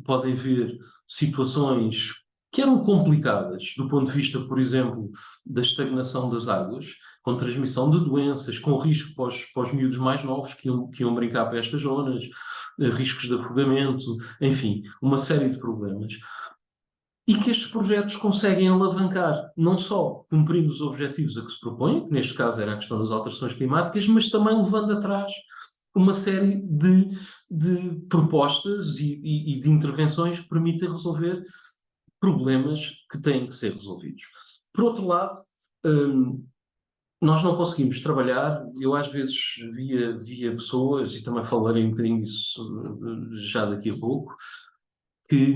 podem ver situações que eram complicadas do ponto de vista, por exemplo, da estagnação das águas, com transmissão de doenças, com risco para os miúdos mais novos que iam brincar para estas zonas, riscos de afogamento, enfim, uma série de problemas. E que estes projetos conseguem alavancar, não só cumprindo os objetivos a que se propõem, que neste caso era a questão das alterações climáticas, mas também levando atrás uma série de propostas e de intervenções que permitem resolver problemas que têm que ser resolvidos. Por outro lado, nós não conseguimos trabalhar, eu às vezes via pessoas, e também falarei um bocadinho disso já daqui a pouco, que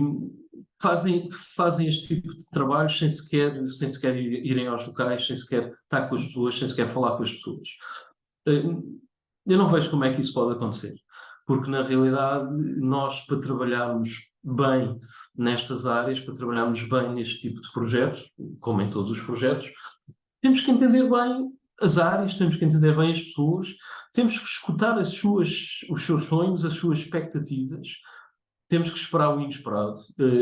fazem este tipo de trabalhos sem sequer irem aos locais, sem sequer estar com as pessoas, sem sequer falar com as pessoas. Eu não vejo como é que isso pode acontecer, porque na realidade nós, para trabalharmos bem nestas áreas, para trabalharmos bem neste tipo de projetos, como em todos os projetos, temos que entender bem as áreas, temos que entender bem as pessoas, temos que escutar os seus sonhos, as suas expectativas, temos que esperar o inesperado.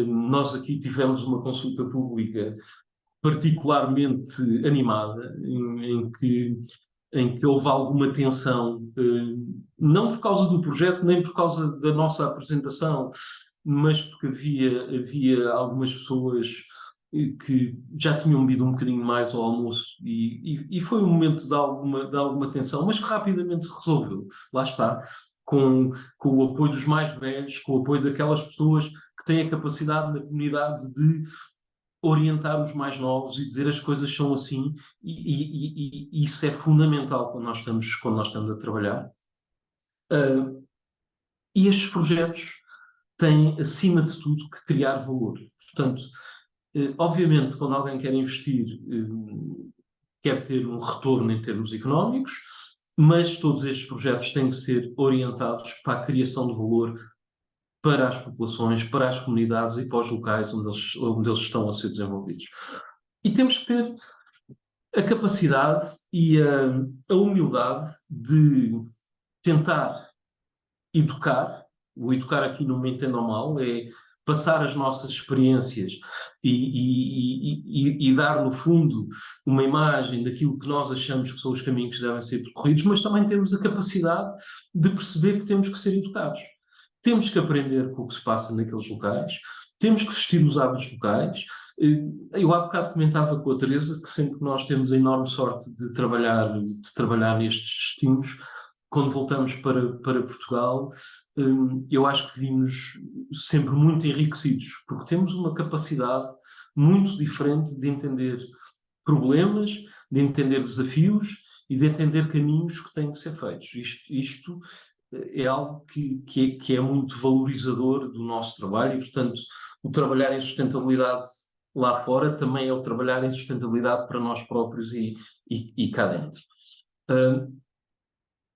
Nós aqui tivemos uma consulta pública particularmente animada, em que houve alguma tensão, não por causa do projeto, nem por causa da nossa apresentação, mas porque havia algumas pessoas que já tinham bebido um bocadinho mais ao almoço e foi um momento de alguma tensão, mas que rapidamente se resolveu. Lá está, com o apoio dos mais velhos, com o apoio daquelas pessoas que têm a capacidade na comunidade de orientar os mais novos e dizer as coisas são assim, e isso é fundamental quando nós estamos a trabalhar. E estes projetos têm, acima de tudo, que criar valor. Portanto, obviamente, quando alguém quer investir, quer ter um retorno em termos económicos, mas todos estes projetos têm que ser orientados para a criação de valor para as populações, para as comunidades e para os locais onde eles estão a ser desenvolvidos. E temos que ter a capacidade e a humildade de tentar educar. O educar aqui não me entendam mal, é passar as nossas experiências e dar, no fundo, uma imagem daquilo que nós achamos que são os caminhos que devem ser percorridos, mas também temos a capacidade de perceber que temos que ser educados. Temos que aprender com o que se passa naqueles locais, temos que vestir os hábitos locais. Eu há bocado comentava com a Teresa que sempre que nós temos a enorme sorte de trabalhar nestes destinos, quando voltamos para Portugal, eu acho que vimos sempre muito enriquecidos, porque temos uma capacidade muito diferente de entender problemas, de entender desafios e de entender caminhos que têm que ser feitos. Isto é algo que é muito valorizador do nosso trabalho e, portanto, o trabalhar em sustentabilidade lá fora também é o trabalhar em sustentabilidade para nós próprios e cá dentro.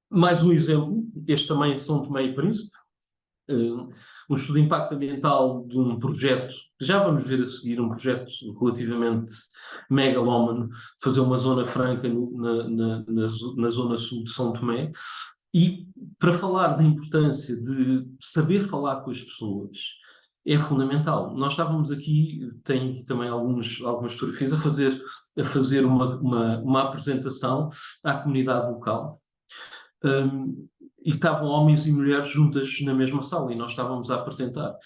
Mais um exemplo, este também em São Tomé e Príncipe, um estudo de impacto ambiental de um projeto, que já vamos ver a seguir, um projeto relativamente megalómano, de fazer uma zona franca na zona sul de São Tomé. E para falar da importância de saber falar com as pessoas é fundamental. Nós estávamos aqui, tem aqui também algumas fotografias, a fazer uma apresentação à comunidade local. E estavam homens e mulheres juntas na mesma sala e nós estávamos a apresentar.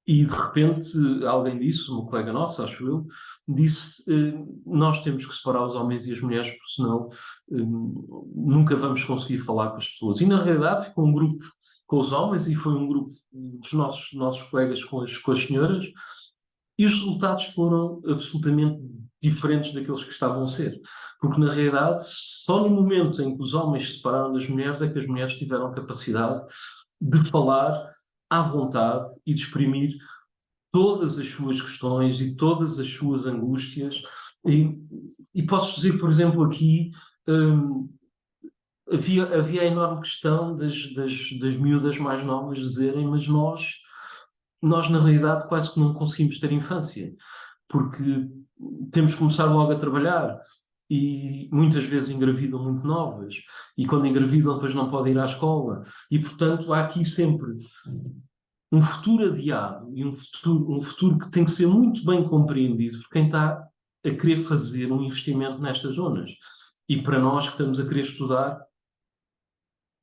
E de repente alguém disse, uma colega nossa, acho eu, disse nós temos que separar os homens e as mulheres porque senão nunca vamos conseguir falar com as pessoas. E na realidade ficou um grupo com os homens e foi um grupo dos nossos colegas com as senhoras E os resultados foram absolutamente diferentes daqueles que estavam a ser. Porque, na realidade, só no momento em que os homens se separaram das mulheres é que as mulheres tiveram capacidade de falar à vontade e de exprimir todas as suas questões e todas as suas angústias. E posso dizer, por exemplo, aqui, havia a enorme questão das miúdas mais novas dizerem, mas nós, na realidade, quase que não conseguimos ter infância, porque temos que começar logo a trabalhar e muitas vezes engravidam muito novas, e quando engravidam depois não podem ir à escola, e portanto há aqui sempre um futuro adiado e um futuro que tem que ser muito bem compreendido por quem está a querer fazer um investimento nestas zonas. E para nós que estamos a querer estudar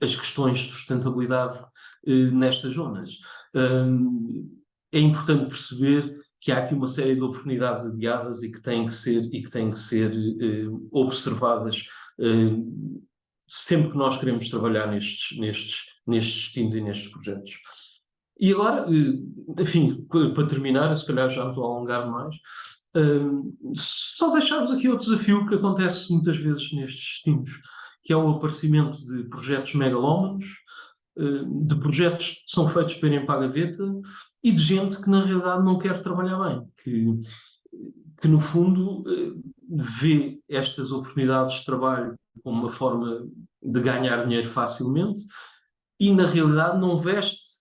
as questões de sustentabilidade nestas zonas. É importante perceber que há aqui uma série de oportunidades adiadas e que têm que ser observadas sempre que nós queremos trabalhar nestes destinos e nestes projetos. E agora, enfim, para terminar, se calhar já me estou a alongar mais, só deixar-vos aqui outro desafio que acontece muitas vezes nestes destinos, que é o aparecimento de projetos megalómanos, de projetos que são feitos para irem para a gaveta e de gente que na realidade não quer trabalhar bem, que no fundo vê estas oportunidades de trabalho como uma forma de ganhar dinheiro facilmente e na realidade não veste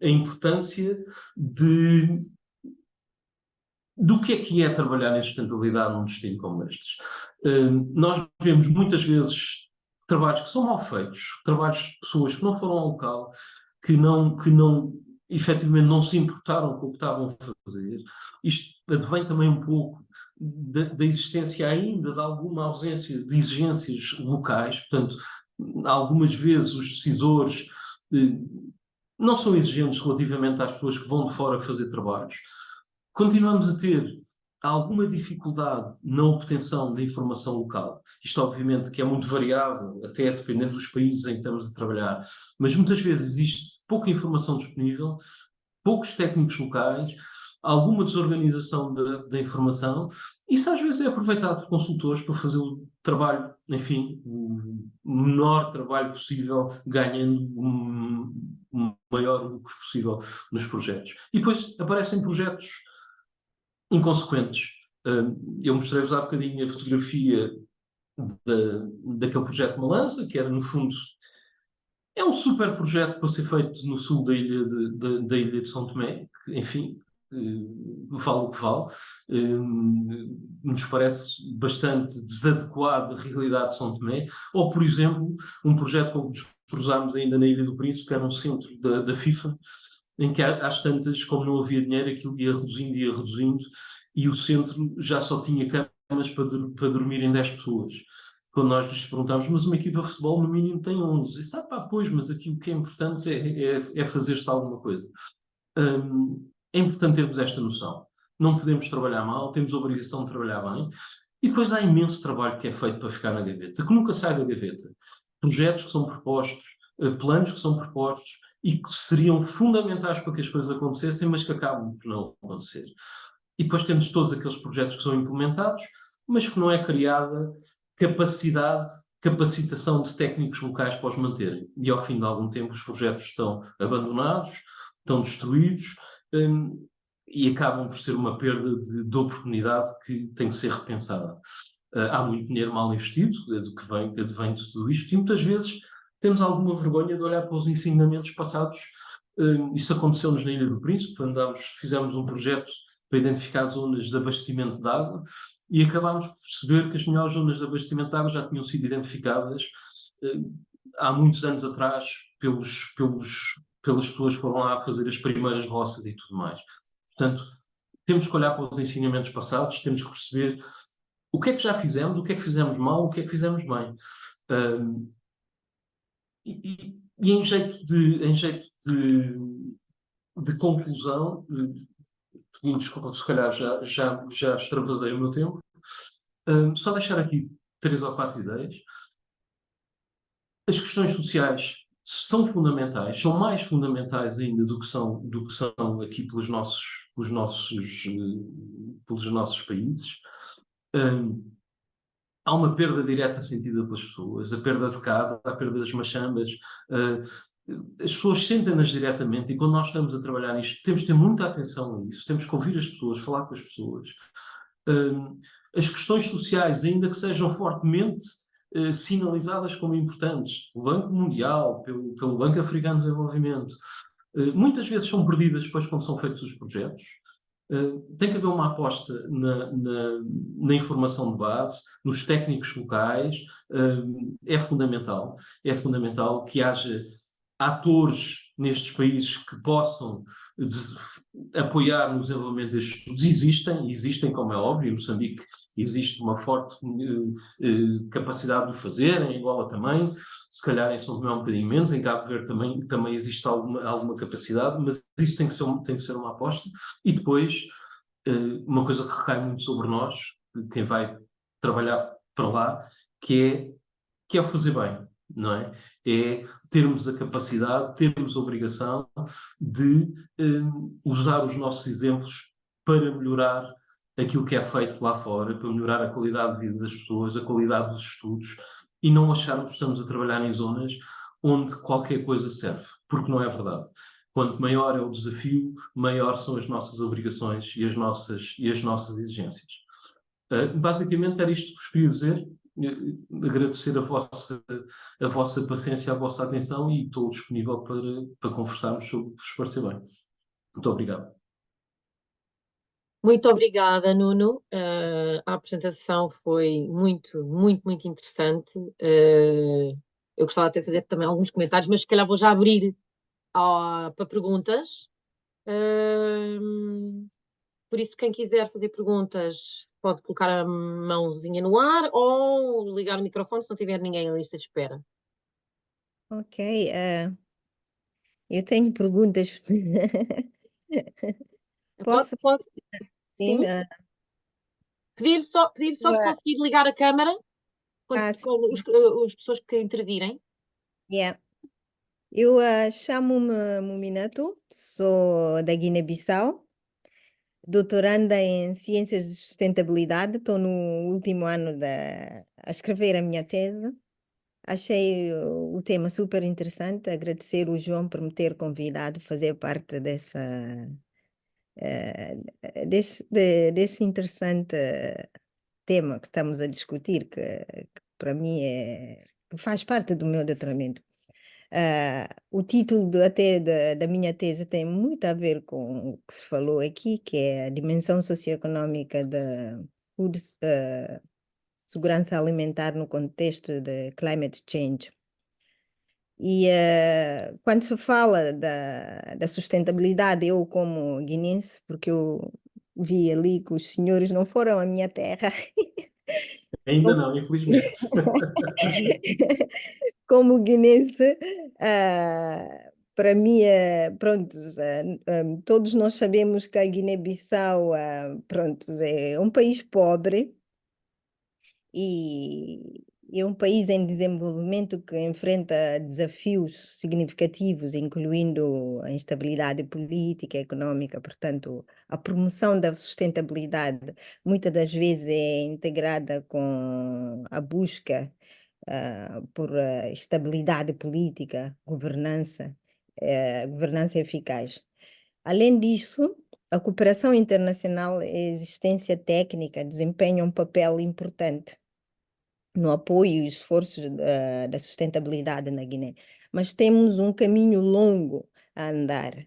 a importância do que é trabalhar em sustentabilidade num destino como estes. Nós vemos muitas vezes trabalhos que são mal feitos, trabalhos de pessoas que não foram ao local, que efetivamente não se importaram com o que estavam a fazer. Isto advém também um pouco da existência ainda de alguma ausência de exigências locais, portanto, algumas vezes os decisores não são exigentes relativamente às pessoas que vão de fora fazer trabalhos. Continuamos a ter alguma dificuldade na obtenção da informação local. Isto, obviamente, que é muito variável, até dependendo dos países em que estamos a trabalhar, mas muitas vezes existe pouca informação disponível, poucos técnicos locais, alguma desorganização da informação. Isso às vezes é aproveitado por consultores para fazer o trabalho, enfim, o menor trabalho possível, ganhando o maior lucro possível nos projetos. E depois aparecem projetos inconsequentes. Eu mostrei-vos há bocadinho a fotografia daquele projeto Malança, que era, no fundo, é um super projeto para ser feito no sul da ilha de São Tomé, que, enfim, vale o que vale. Nos parece bastante desadequado da realidade de São Tomé. Ou, por exemplo, um projeto com que nos cruzámos ainda na Ilha do Príncipe, que era um centro da FIFA, em que às tantas, como não havia dinheiro, aquilo ia reduzindo, e o centro já só tinha camas para dormirem 10 pessoas. Quando nós lhes perguntámos, mas uma equipa de futebol no mínimo tem 11. E disse, pois, mas aqui o que é importante é fazer-se alguma coisa. É importante termos esta noção. Não podemos trabalhar mal, temos a obrigação de trabalhar bem. E depois há imenso trabalho que é feito para ficar na gaveta, que nunca sai da gaveta. Projetos que são propostos, planos que são propostos e que seriam fundamentais para que as coisas acontecessem, mas que acabam por não acontecer. E depois temos todos aqueles projetos que são implementados, mas que não é criada capacitação de técnicos locais para os manterem. E ao fim de algum tempo os projetos estão abandonados, estão destruídos, e acabam por ser uma perda de oportunidade que tem que ser repensada. Há muito dinheiro mal investido, que advém de tudo isto, e muitas vezes temos alguma vergonha de olhar para os ensinamentos passados. Isso aconteceu-nos na Ilha do Príncipe, fizemos um projeto para identificar zonas de abastecimento de água e acabámos por perceber que as melhores zonas de abastecimento de água já tinham sido identificadas há muitos anos atrás pelas pessoas que foram lá fazer as primeiras roças e tudo mais. Portanto, temos que olhar para os ensinamentos passados, temos que perceber o que é que já fizemos, o que é que fizemos mal, o que é que fizemos bem. E em jeito de conclusão, desculpa, se calhar já extravasei o meu tempo, só deixar aqui 3 ou 4 ideias. As questões sociais são fundamentais, são mais fundamentais ainda do que são aqui pelos nossos pelos nossos países. Há uma perda direta sentida pelas pessoas, a perda de casa, a perda das machambas. As pessoas sentem-nas diretamente e quando nós estamos a trabalhar nisto, temos de ter muita atenção a isso, temos que ouvir as pessoas, falar com as pessoas. As questões sociais, ainda que sejam fortemente sinalizadas como importantes pelo Banco Mundial, pelo Banco Africano de Desenvolvimento, muitas vezes são perdidas depois quando são feitos os projetos. Tem que haver uma aposta na informação de base, nos técnicos locais, é fundamental. É fundamental que haja atores nestes países que possam apoiar no desenvolvimento destes estudos. Existem, como é óbvio, em Moçambique existe uma forte capacidade de o fazer, em Angola também, se calhar em São Tomé um bocadinho menos, em Cabo Verde também existe alguma capacidade, mas isso tem que ser uma aposta. E depois, uma coisa que recai muito sobre nós, quem vai trabalhar para lá, que é o fazer bem, não é? É termos a capacidade, termos a obrigação de usar os nossos exemplos para melhorar aquilo que é feito lá fora, para melhorar a qualidade de vida das pessoas, a qualidade dos estudos, e não acharmos que estamos a trabalhar em zonas onde qualquer coisa serve, porque não é verdade. Quanto maior é o desafio, maior são as nossas obrigações e as nossas exigências. Basicamente era isto que vos queria dizer. Agradecer a vossa paciência, a vossa atenção e estou disponível para conversarmos sobre o que vos parecer bem. Muito obrigado. Muito obrigada, Nuno. A apresentação foi muito, muito, muito interessante. Eu gostava de fazer também alguns comentários, mas se calhar vou já abrir para perguntas. Por isso, quem quiser fazer perguntas, pode colocar a mãozinha no ar ou ligar o microfone se não tiver ninguém na lista de espera. Ok, eu tenho perguntas. Posso? Pode, Sim, sim. Pedir só se conseguir ligar a câmara com sim. as pessoas que intervirem. Yeah. Eu chamo-me Muminato, sou da Guiné-Bissau, doutoranda em Ciências de Sustentabilidade, estou no último ano a escrever a minha tese. Achei o tema super interessante, agradecer o João por me ter convidado a fazer parte desse interessante tema que estamos a discutir, que para mim que faz parte do meu doutoramento. O título até da minha tese tem muito a ver com o que se falou aqui, que é a dimensão socioeconómica da segurança alimentar no contexto de climate change. E quando se fala da sustentabilidade, eu como guinense, porque eu vi ali que os senhores não foram à minha terra. Ainda não, infelizmente. Como guinense, para mim, pronto, todos nós sabemos que a Guiné-Bissau, pronto, é um país pobre e é um país em desenvolvimento que enfrenta desafios significativos, incluindo a instabilidade política, econômica, portanto, a promoção da sustentabilidade muitas das vezes é integrada com a busca por estabilidade política, governança eficaz. Além disso, a cooperação internacional e a existência técnica desempenham um papel importante no apoio e esforços da sustentabilidade na Guiné. Mas temos um caminho longo a andar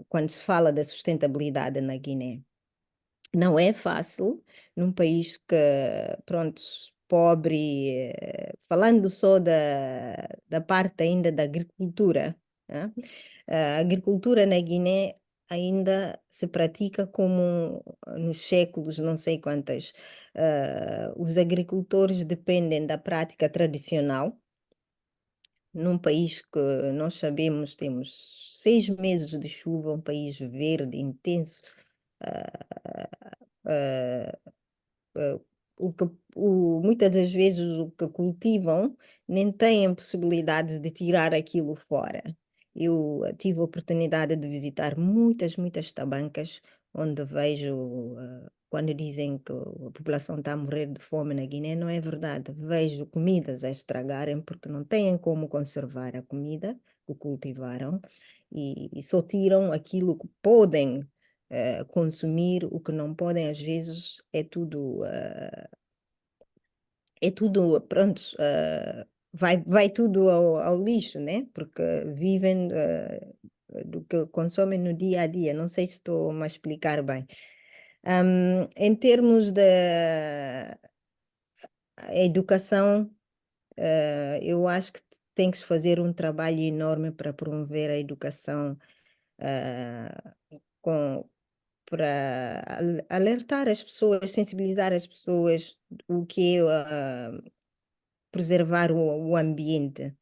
quando se fala da sustentabilidade na Guiné. Não é fácil num país que, pronto, pobre, falando só da parte ainda da agricultura, né? A agricultura na Guiné ainda se pratica como nos séculos, não sei quantas. Os agricultores dependem da prática tradicional. Num país que nós sabemos temos 6 meses de chuva, um país verde, intenso. ah, ah, muitas das vezes o que cultivam nem têm possibilidades de tirar aquilo fora. Eu tive a oportunidade de visitar muitas tabancas, onde vejo, quando dizem que a população está a morrer de fome na Guiné, não é verdade. Vejo comidas a estragarem porque não têm como conservar a comida que cultivaram e só tiram aquilo que podem consumir, o que não podem, às vezes, pronto, vai tudo ao lixo, né? Porque vivem do que consomem no dia a dia. Não sei se estou a explicar bem. Em termos da educação, eu acho que tem que se fazer um trabalho enorme para promover a educação, ah, com, para alertar as pessoas, sensibilizar as pessoas o que é preservar o ambiente.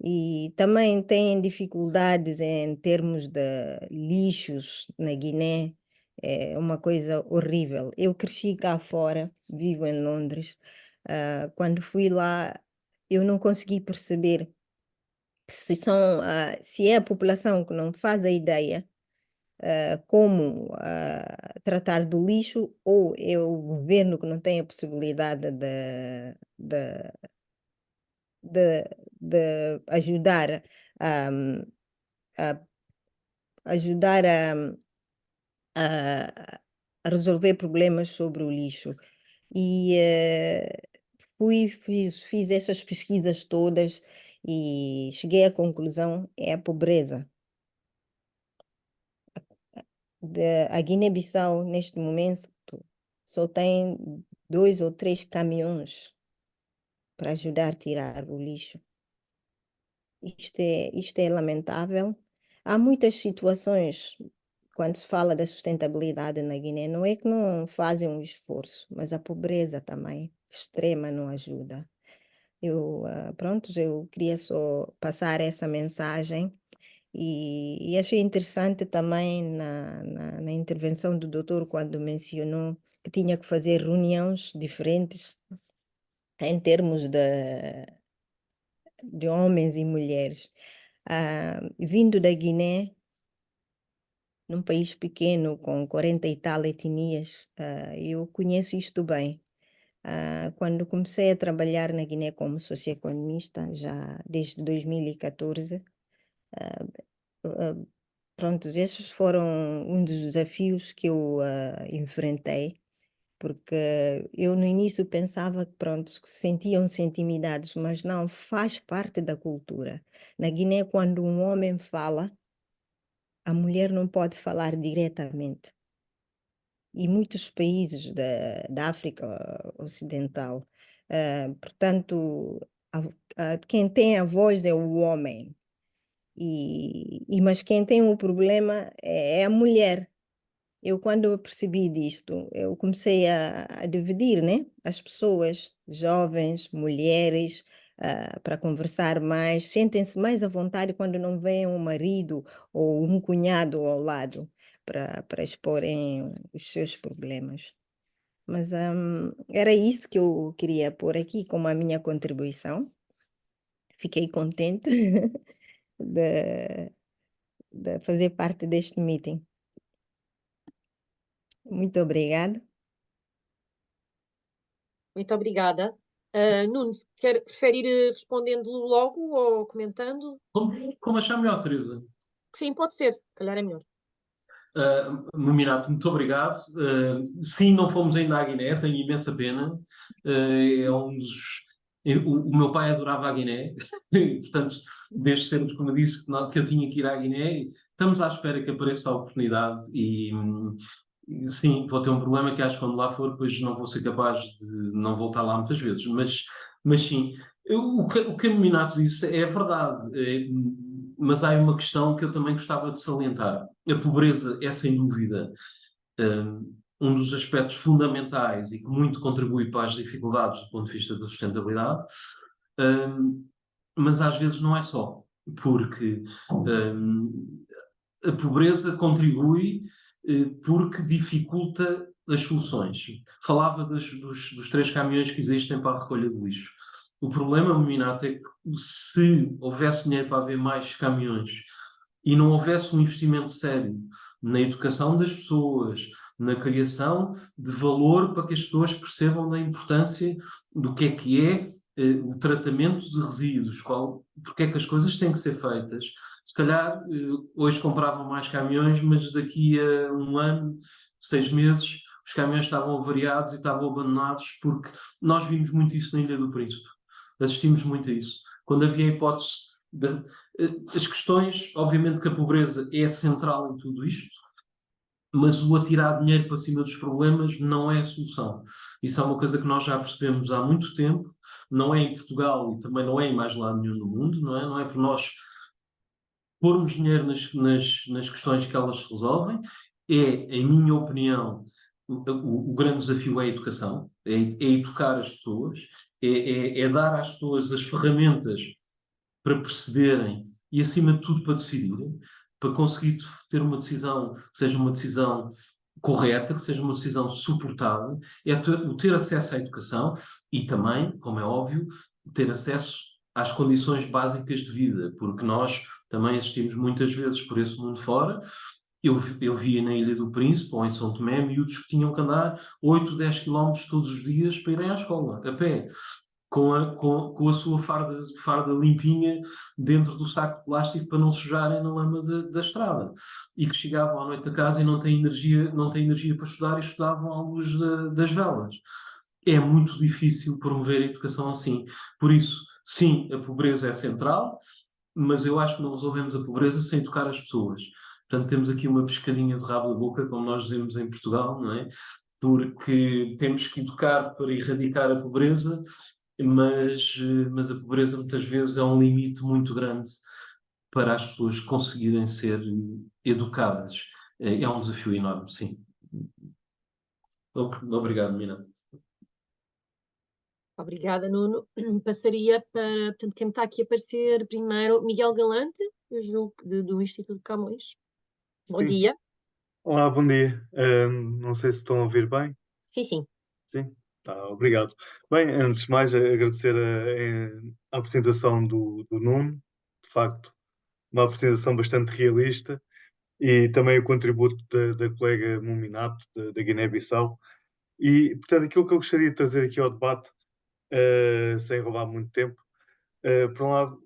E também têm dificuldades em termos de lixos na Guiné, é uma coisa horrível. Eu cresci cá fora, vivo em Londres. Quando fui lá, eu não consegui perceber se é a população que não faz a ideia como tratar do lixo, ou é o governo que não tem a possibilidade de, de ajudar a, a ajudar a, a resolver problemas sobre o lixo. E fiz essas pesquisas todas e cheguei à conclusão, é a pobreza. A Guiné-Bissau, neste momento, só tem 2 ou 3 caminhões para ajudar a tirar o lixo. Isto é lamentável. Há muitas situações, quando se fala da sustentabilidade na Guiné, não é que não fazem um esforço, mas a pobreza também extrema não ajuda. Eu queria só passar essa mensagem e achei interessante também na intervenção do doutor, quando mencionou que tinha que fazer reuniões diferentes em termos de homens e mulheres. Vindo da Guiné, num país pequeno com 40 e tal etnias, eu conheço isto bem. Quando comecei a trabalhar na Guiné como socioeconomista, já desde 2014, ah, ah, pronto, esses foram um dos desafios que eu enfrentei, porque eu no início pensava que, pronto, que sentiam-se intimidados, mas não, faz parte da cultura. Na Guiné, quando um homem fala, a mulher não pode falar diretamente. E muitos países da África Ocidental, portanto, quem tem a voz é o homem, mas quem tem o problema é a mulher. Eu, quando eu percebi disto, eu comecei a dividir, né, as pessoas, jovens, mulheres, para conversar mais, sentem-se mais à vontade quando não veem um marido ou um cunhado ao lado para exporem os seus problemas. Mas era isso que eu queria pôr aqui como a minha contribuição. Fiquei contente de, de fazer parte deste meeting. Muito obrigada. Muito obrigada. Nuno, prefere ir respondendo logo ou comentando? Como achar melhor, Teresa? Sim, pode ser, se calhar é melhor. Minato, muito obrigado. Sim, não fomos ainda à Guiné, tenho imensa pena. É um dos. O meu pai adorava a Guiné, portanto, desde sempre que me disse que eu tinha que ir à Guiné, estamos à espera que apareça a oportunidade e. Sim, vou ter um problema que acho que quando lá for, depois não vou ser capaz de não voltar lá muitas vezes. Mas sim, o que a Minato disse é verdade, mas há uma questão que eu também gostava de salientar. A pobreza é, sem dúvida, um dos aspectos fundamentais e que muito contribui para as dificuldades do ponto de vista da sustentabilidade, mas às vezes não é só, porque a pobreza contribui porque dificulta as soluções. Falava dos 3 caminhões que existem para a recolha de lixo. O problema, Minato, é que se houvesse dinheiro para haver mais caminhões e não houvesse um investimento sério na educação das pessoas, na criação de valor para que as pessoas percebam da importância do que é o tratamento de resíduos, porque é que as coisas têm que ser feitas. Se calhar hoje compravam mais caminhões, mas daqui a um ano, 6 meses, os caminhões estavam avariados e estavam abandonados, porque nós vimos muito isso na Ilha do Príncipe. Assistimos muito a isso. Quando havia a hipótese as questões, obviamente que a pobreza é central em tudo isto, mas o atirar dinheiro para cima dos problemas não é a solução. Isso é uma coisa que nós já percebemos há muito tempo, não é em Portugal e também não é em mais lado nenhum no mundo, não é? Não é por nós pormos dinheiro nas questões que elas se resolvem. É, em minha opinião, o grande desafio é a educação, é educar as pessoas, é dar às pessoas as ferramentas para perceberem e, acima de tudo, para decidirem, para conseguir ter uma decisão que seja uma decisão correta, que seja uma decisão suportável, é o ter acesso à educação e também, como é óbvio, ter acesso às condições básicas de vida, porque nós também assistimos muitas vezes por esse mundo fora. Eu via na Ilha do Príncipe ou em São Tomé miúdos que tinham que andar 8, 10 quilómetros todos os dias para irem à escola, a pé, com a sua farda limpinha dentro do saco de plástico para não sujarem na lama da estrada. E que chegavam à noite a casa e não têm energia para estudar e estudavam à luz das velas. É muito difícil promover a educação assim. Por isso, sim, a pobreza é central, mas eu acho que não resolvemos a pobreza sem educar as pessoas. Portanto, temos aqui uma pescadinha de rabo da boca, como nós dizemos em Portugal, não é? Porque temos que educar para erradicar a pobreza, mas a pobreza muitas vezes é um limite muito grande para as pessoas conseguirem ser educadas. É um desafio enorme, sim. Obrigado, Mina. Obrigada, Nuno. Passaria para, portanto, quem está aqui a aparecer primeiro, Miguel Galante, eu julgo, do Instituto Camões. Bom Sim. dia. Olá, bom dia. Não sei se estão a ouvir bem. Sim, sim. Sim? Obrigado. Bem, antes de mais, agradecer a apresentação do Nuno. De facto, uma apresentação bastante realista e também o contributo da colega Muminato, da Guiné-Bissau. E, portanto, aquilo que eu gostaria de trazer aqui ao debate, sem roubar muito tempo, por um lado,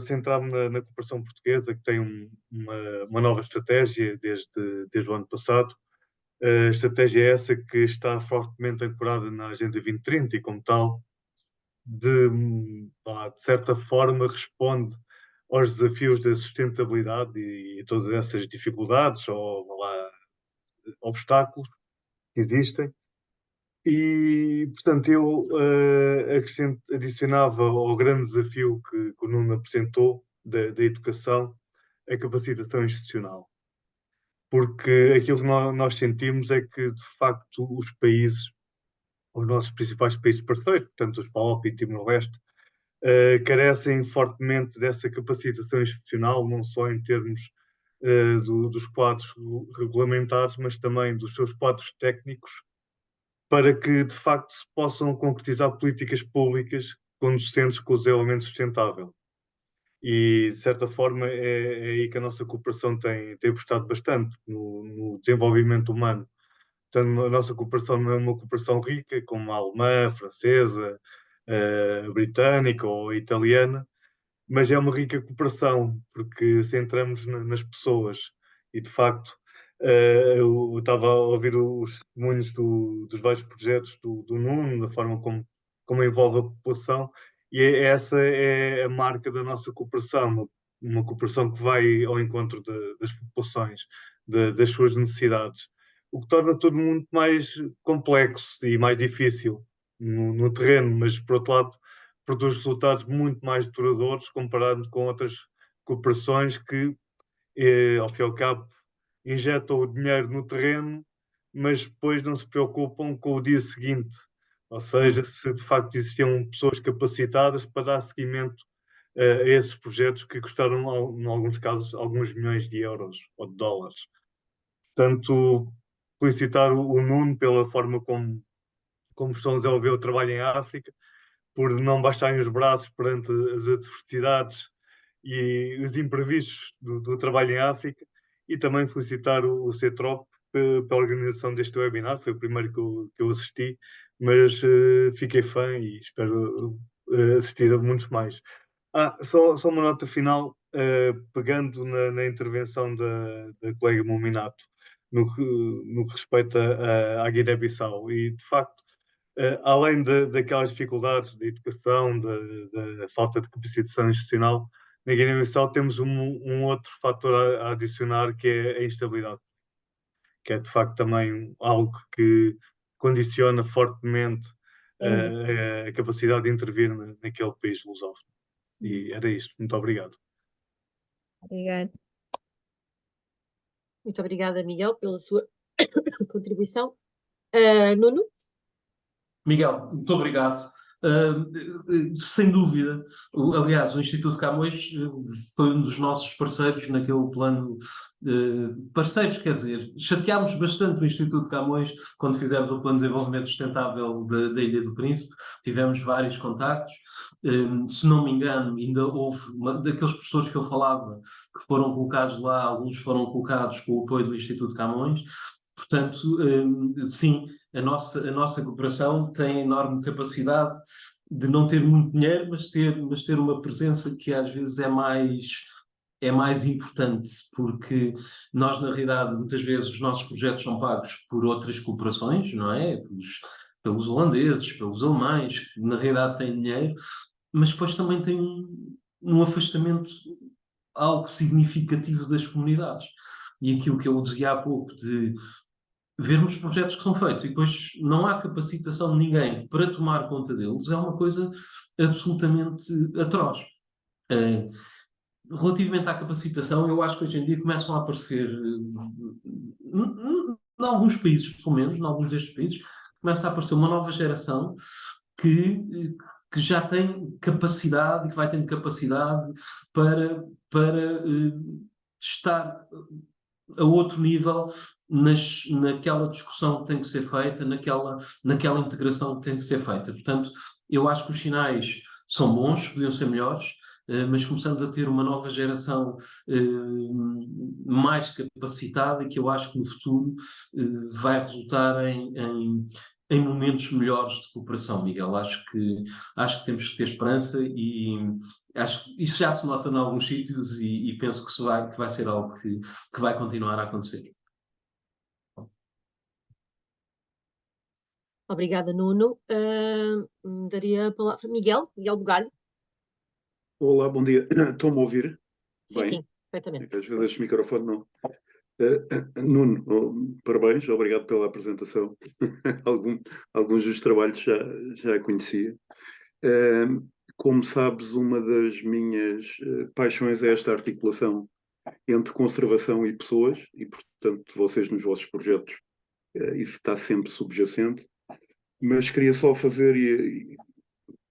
centrar-me na cooperação portuguesa, que tem uma nova estratégia desde o ano passado. A estratégia é essa que está fortemente ancorada na Agenda 2030 e, como tal, de certa forma, responde aos desafios da sustentabilidade e todas essas dificuldades ou obstáculos que existem. E, portanto, eu adicionava ao grande desafio que o Nuno apresentou da educação a capacitação institucional. Porque aquilo que nós sentimos é que, de facto, os países, os nossos principais países parceiros, portanto, os PAOP e Timor-Leste, carecem fortemente dessa capacitação institucional, não só em termos dos quadros regulamentares, mas também dos seus quadros técnicos, para que, de facto, se possam concretizar políticas públicas conduzentes com o desenvolvimento sustentável. E, de certa forma, é aí que a nossa cooperação tem apostado bastante, no desenvolvimento humano. Portanto, a nossa cooperação não é uma cooperação rica, como a alemã, a francesa, a britânica ou a italiana, mas é uma rica cooperação, porque centramos nas pessoas. E, de facto, eu estava a ouvir os testemunhos dos vários projetos do Nuno, da forma como envolve a população, e essa é a marca da nossa cooperação, uma cooperação que vai ao encontro das populações, das suas necessidades, o que torna tudo muito mais complexo e mais difícil no terreno, mas, por outro lado, produz resultados muito mais duradouros comparado com outras cooperações que, ao fim e ao cabo, injetam o dinheiro no terreno, mas depois não se preocupam com o dia seguinte. Ou seja, se de facto existiam pessoas capacitadas para dar seguimento a esses projetos que custaram, em alguns casos, alguns milhões de euros ou de dólares. Portanto, felicitar o Nuno pela forma como estão a desenvolver o trabalho em África, por não baixarem os braços perante as adversidades e os imprevistos do trabalho em África, e também felicitar o CETROP pela organização deste webinar. Foi o primeiro que eu assisti, mas fiquei fã e espero assistir a muitos mais. Só uma nota final, pegando na intervenção da colega Mominato, no que respeita à Guiné-Bissau. E, de facto, além daquelas dificuldades da educação, da falta de capacitação institucional, na Guiné-Bissau temos um outro fator a adicionar, que é a instabilidade, que é, de facto, também algo que condiciona fortemente a capacidade de intervir naquele país lusófono. E era isto. Muito obrigado. Obrigada. Muito obrigada, Miguel, pela sua contribuição. Nuno? Miguel, muito obrigado. Sem dúvida, aliás, o Instituto Camões foi um dos nossos parceiros naquele plano. Parceiros, quer dizer, chateámos bastante o Instituto Camões quando fizemos o Plano de Desenvolvimento Sustentável da Ilha do Príncipe. Tivemos vários contactos. Se não me engano, ainda houve daqueles professores que eu falava que foram colocados lá, alguns foram colocados com o apoio do Instituto Camões. Portanto, sim, a nossa cooperação tem enorme capacidade de não ter muito dinheiro, mas ter uma presença que às vezes é mais importante, porque nós, na realidade, muitas vezes os nossos projetos são pagos por outras cooperações, não é? Pelos holandeses, pelos alemães, que na realidade têm dinheiro, mas depois também tem um afastamento algo significativo das comunidades. E aquilo que eu dizia há pouco de vermos projetos que são feitos e depois não há capacitação de ninguém para tomar conta deles, é uma coisa absolutamente atroz. Relativamente à capacitação, eu acho que hoje em dia começam a aparecer, em alguns países, pelo menos, em alguns destes países, começa a aparecer uma nova geração que já tem capacidade e que vai tendo capacidade para estar a outro nível naquela discussão que tem que ser feita, naquela integração que tem que ser feita. Portanto, eu acho que os sinais são bons, podiam ser melhores, mas começamos a ter uma nova geração mais capacitada e que eu acho que no futuro vai resultar em momentos melhores de cooperação, Miguel. Acho que temos que ter esperança e acho que isso já se nota em alguns sítios e penso que vai ser algo que vai continuar a acontecer. Obrigada, Nuno. Daria a palavra. Miguel Bugalho. Olá, bom dia. Estão-me a ouvir? Sim, Bem? sim, perfeitamente. Às vezes este microfone não. Nuno, parabéns, obrigado pela apresentação. Alguns dos trabalhos já conhecia. Como sabes, uma das minhas paixões é esta articulação entre conservação e pessoas, e portanto vocês nos vossos projetos isso está sempre subjacente. Mas queria só fazer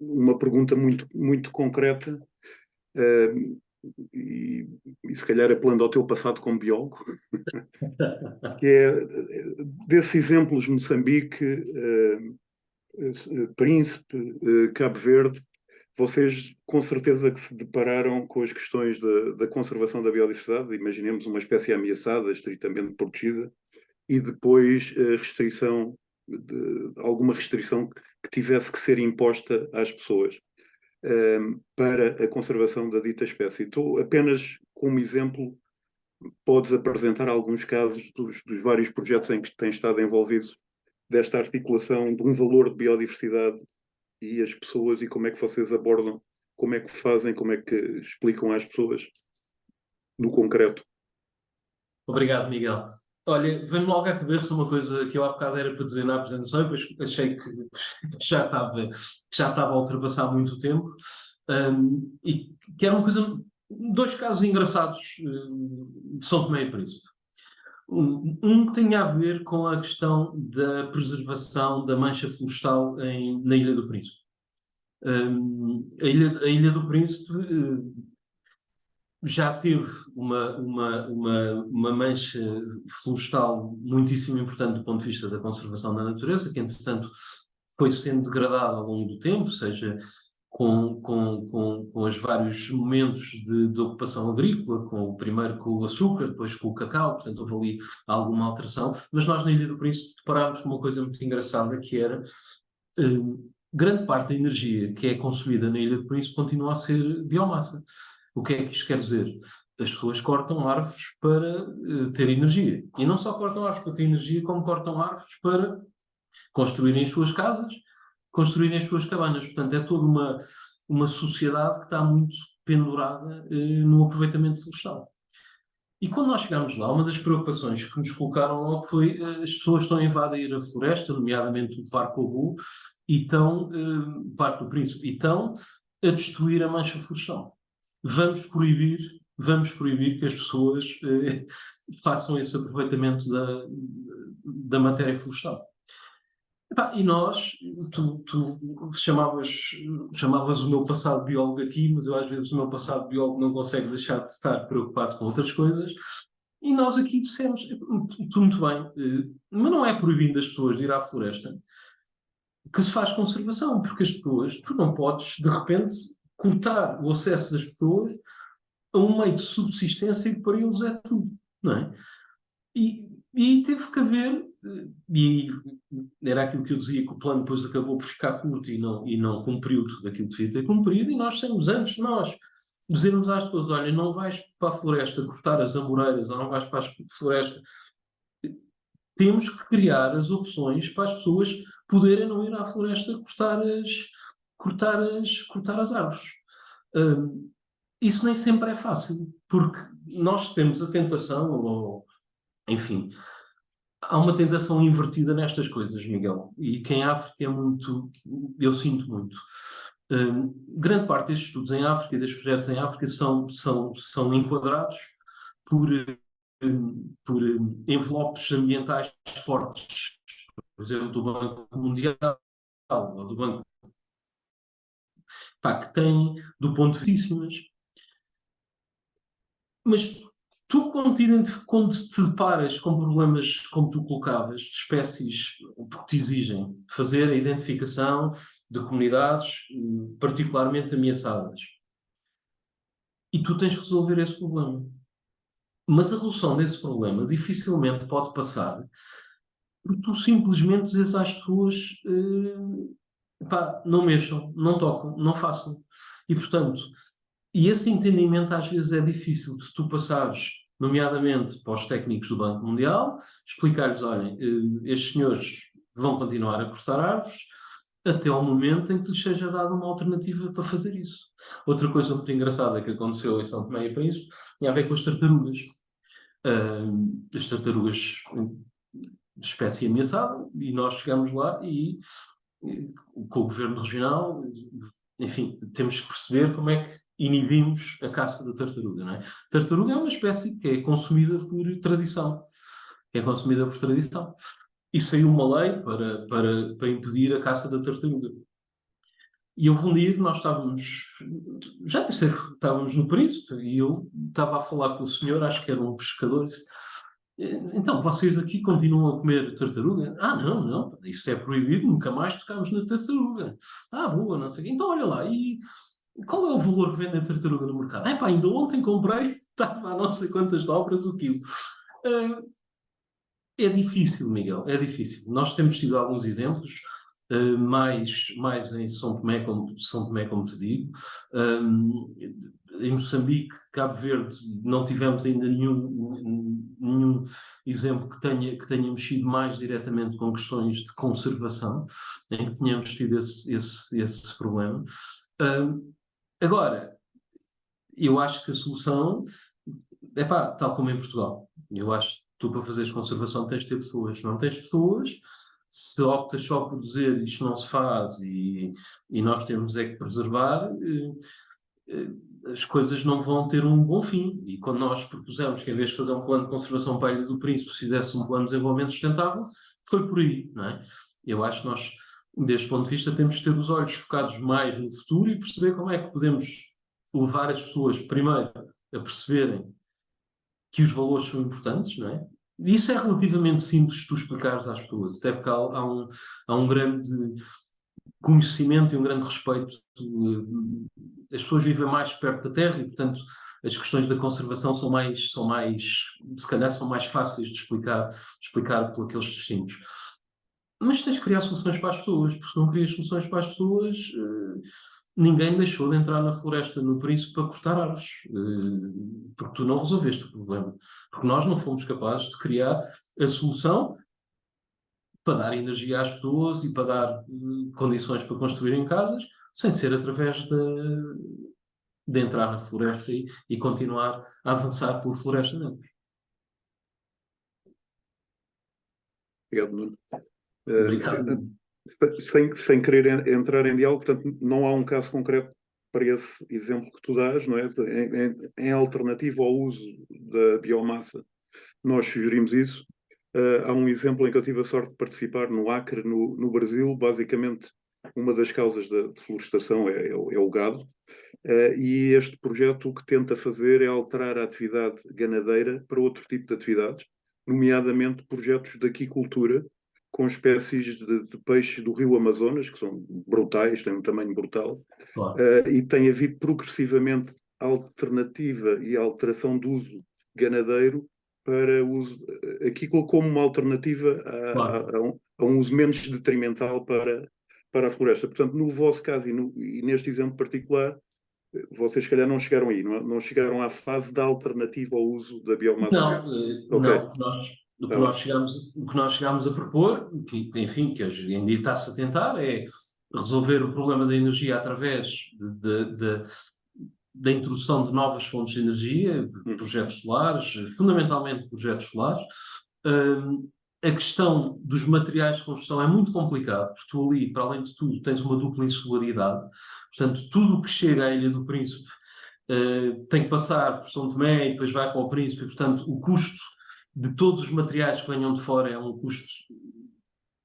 uma pergunta muito, muito concreta, e se calhar apelando ao teu passado como biólogo, que é desses exemplos Moçambique, Príncipe, Cabo Verde, vocês com certeza que se depararam com as questões da conservação da biodiversidade, imaginemos uma espécie ameaçada, estritamente protegida, e depois alguma restrição que tivesse que ser imposta às pessoas para a conservação da dita espécie. Então, apenas como exemplo, podes apresentar alguns casos dos vários projetos em que tens estado envolvido desta articulação de um valor de biodiversidade e as pessoas, e como é que vocês abordam, como é que fazem, como é que explicam às pessoas no concreto. Obrigado, Miguel. Olha, vem-me logo à cabeça uma coisa que eu há bocado era para dizer na apresentação, e depois achei que já estava a ultrapassar muito tempo, e que era uma coisa, dois casos engraçados de São Tomé e Príncipe. Um que tinha a ver com a questão da preservação da mancha florestal na Ilha do Príncipe. A Ilha do Príncipe já teve uma mancha florestal muitíssimo importante do ponto de vista da conservação da natureza, que entretanto foi sendo degradada ao longo do tempo, seja com os vários momentos de ocupação agrícola, primeiro com o açúcar, depois com o cacau, portanto houve ali alguma alteração, mas nós na Ilha do Príncipe deparámos com uma coisa muito engraçada, que era grande parte da energia que é consumida na Ilha do Príncipe continua a ser biomassa. O que é que isto quer dizer? As pessoas cortam árvores para ter energia. E não só cortam árvores para ter energia, como cortam árvores para construírem as suas casas, construírem as suas cabanas. Portanto, é toda uma sociedade que está muito pendurada no aproveitamento florestal. E quando nós chegámos lá, uma das preocupações que nos colocaram logo foi as pessoas estão a invadir a floresta, nomeadamente o Parque Obu, e estão, Parque do Príncipe, e estão a destruir a mancha florestal. Vamos proibir que as pessoas façam esse aproveitamento da matéria florestal. E nós, tu chamavas o meu passado biólogo aqui, mas eu às vezes o meu passado biólogo não consegue deixar de estar preocupado com outras coisas, e nós aqui dissemos, tu muito bem, mas não é proibindo as pessoas de ir à floresta que se faz conservação, porque as pessoas, tu não podes de repente cortar o acesso das pessoas a um meio de subsistência que para eles é tudo, não é? E teve que haver, e era aquilo que eu dizia, que o plano depois acabou por ficar curto e não cumpriu tudo aquilo que devia ter cumprido, e nós temos antes, nós dizermos às pessoas, olha, não vais para a floresta cortar as amoreiras, ou não vais para a floresta, temos que criar as opções para as pessoas poderem não ir à floresta cortar as árvores. Isso nem sempre é fácil, porque nós temos a tentação, ou enfim, há uma tentação invertida nestas coisas, Miguel, e que em África é muito, eu sinto muito. Grande parte destes estudos em África e destes projetos em África são enquadrados por envelopes ambientais fortes, por exemplo, do Banco Mundial, ou do Banco, que tem, do ponto de vista, mas tu, quando te deparas com problemas, como tu colocavas, de espécies que te exigem fazer a identificação de comunidades particularmente ameaçadas, e tu tens que resolver esse problema. Mas a resolução desse problema dificilmente pode passar porque tu simplesmente dizes às pessoas não mexam, não tocam, não façam. E, portanto, esse entendimento às vezes é difícil de tu passares, nomeadamente para os técnicos do Banco Mundial, explicar-lhes, olhem, estes senhores vão continuar a cortar árvores até ao momento em que lhes seja dada uma alternativa para fazer isso. Outra coisa muito engraçada que aconteceu em São Tomé e Príncipe tinha a ver com as tartarugas. As tartarugas de espécie ameaçada, e nós chegamos lá e com o governo regional, enfim, temos que perceber como é que inibimos a caça da tartaruga, não é? A tartaruga é uma espécie que é consumida por tradição. E saiu uma lei para impedir a caça da tartaruga. E houve um dia que nós estávamos no Príncipe, e eu estava a falar com o senhor, acho que era um pescador, e disse, então, vocês aqui continuam a comer tartaruga? Não, isso é proibido, nunca mais tocamos na tartaruga. Boa, não sei o quê. Então, olha lá, e qual é o valor que vende a tartaruga no mercado? Ainda ontem comprei, estava a não sei quantas dobras o quilo. É difícil, Miguel, é difícil. Nós temos tido alguns exemplos, mais em São Tomé, como te digo. Em Moçambique, Cabo Verde, não tivemos ainda nenhum exemplo que tenha mexido mais diretamente com questões de conservação, em que tenhamos tido esse problema. Agora, eu acho que a solução é tal como em Portugal. Eu acho que tu, para fazeres conservação, tens de ter pessoas. Não tens pessoas, se optas só por dizer isto não se faz e nós temos é que preservar, as coisas não vão ter um bom fim. E quando nós propusemos que, em vez de fazer um plano de conservação para a Ilha do Príncipe, se fizesse um plano de desenvolvimento sustentável, foi por aí, não é? Eu acho que nós, deste ponto de vista, temos de ter os olhos focados mais no futuro e perceber como é que podemos levar as pessoas, primeiro, a perceberem que os valores são importantes, não é? E isso é relativamente simples tu explicares às pessoas, até porque há um grande conhecimento e um grande respeito. As pessoas vivem mais perto da terra e, portanto, as questões da conservação se calhar, são mais fáceis de explicar por aqueles distintos. Mas tens de criar soluções para as pessoas, porque se não crias soluções para as pessoas, ninguém deixou de entrar na floresta no Príncipe para cortar árvores, porque tu não resolveste o problema. Porque nós não fomos capazes de criar a solução para dar energia às pessoas e para dar condições para construírem casas, sem ser através de entrar na floresta e continuar a avançar por floresta dentro. Obrigado, Nuno. Obrigado. Sem querer entrar em diálogo, portanto, não há um caso concreto para esse exemplo que tu dás, não é? Em alternativa ao uso da biomassa, nós sugerimos isso. Há um exemplo em que eu tive a sorte de participar no Acre, no Brasil. Basicamente, uma das causas da deflorestação é o gado. E este projeto o que tenta fazer é alterar a atividade ganadeira para outro tipo de atividades, nomeadamente projetos de aquicultura com espécies de peixes do rio Amazonas, que são brutais, têm um tamanho brutal, Claro. e tem havido progressivamente alternativa e alteração do uso ganadeiro para uso aquícola como uma alternativa Claro. a um uso menos detrimental para a floresta. Portanto, no vosso caso e neste exemplo particular, vocês, se calhar, não chegaram aí, não chegaram à fase da alternativa ao uso da biomassa. Não, Ok. não. O que nós chegámos a propor, que, enfim, que hoje em dia está-se a tentar, é resolver o problema da energia através da introdução de novas fontes de energia, projetos solares, fundamentalmente projetos solares. A questão dos materiais de construção é muito complicado, porque tu ali, para além de tudo, tens uma dupla insularidade. Portanto, tudo o que chega à Ilha do Príncipe tem que passar por São Tomé e depois vai para o Príncipe. E, portanto, o custo de todos os materiais que venham de fora é um custo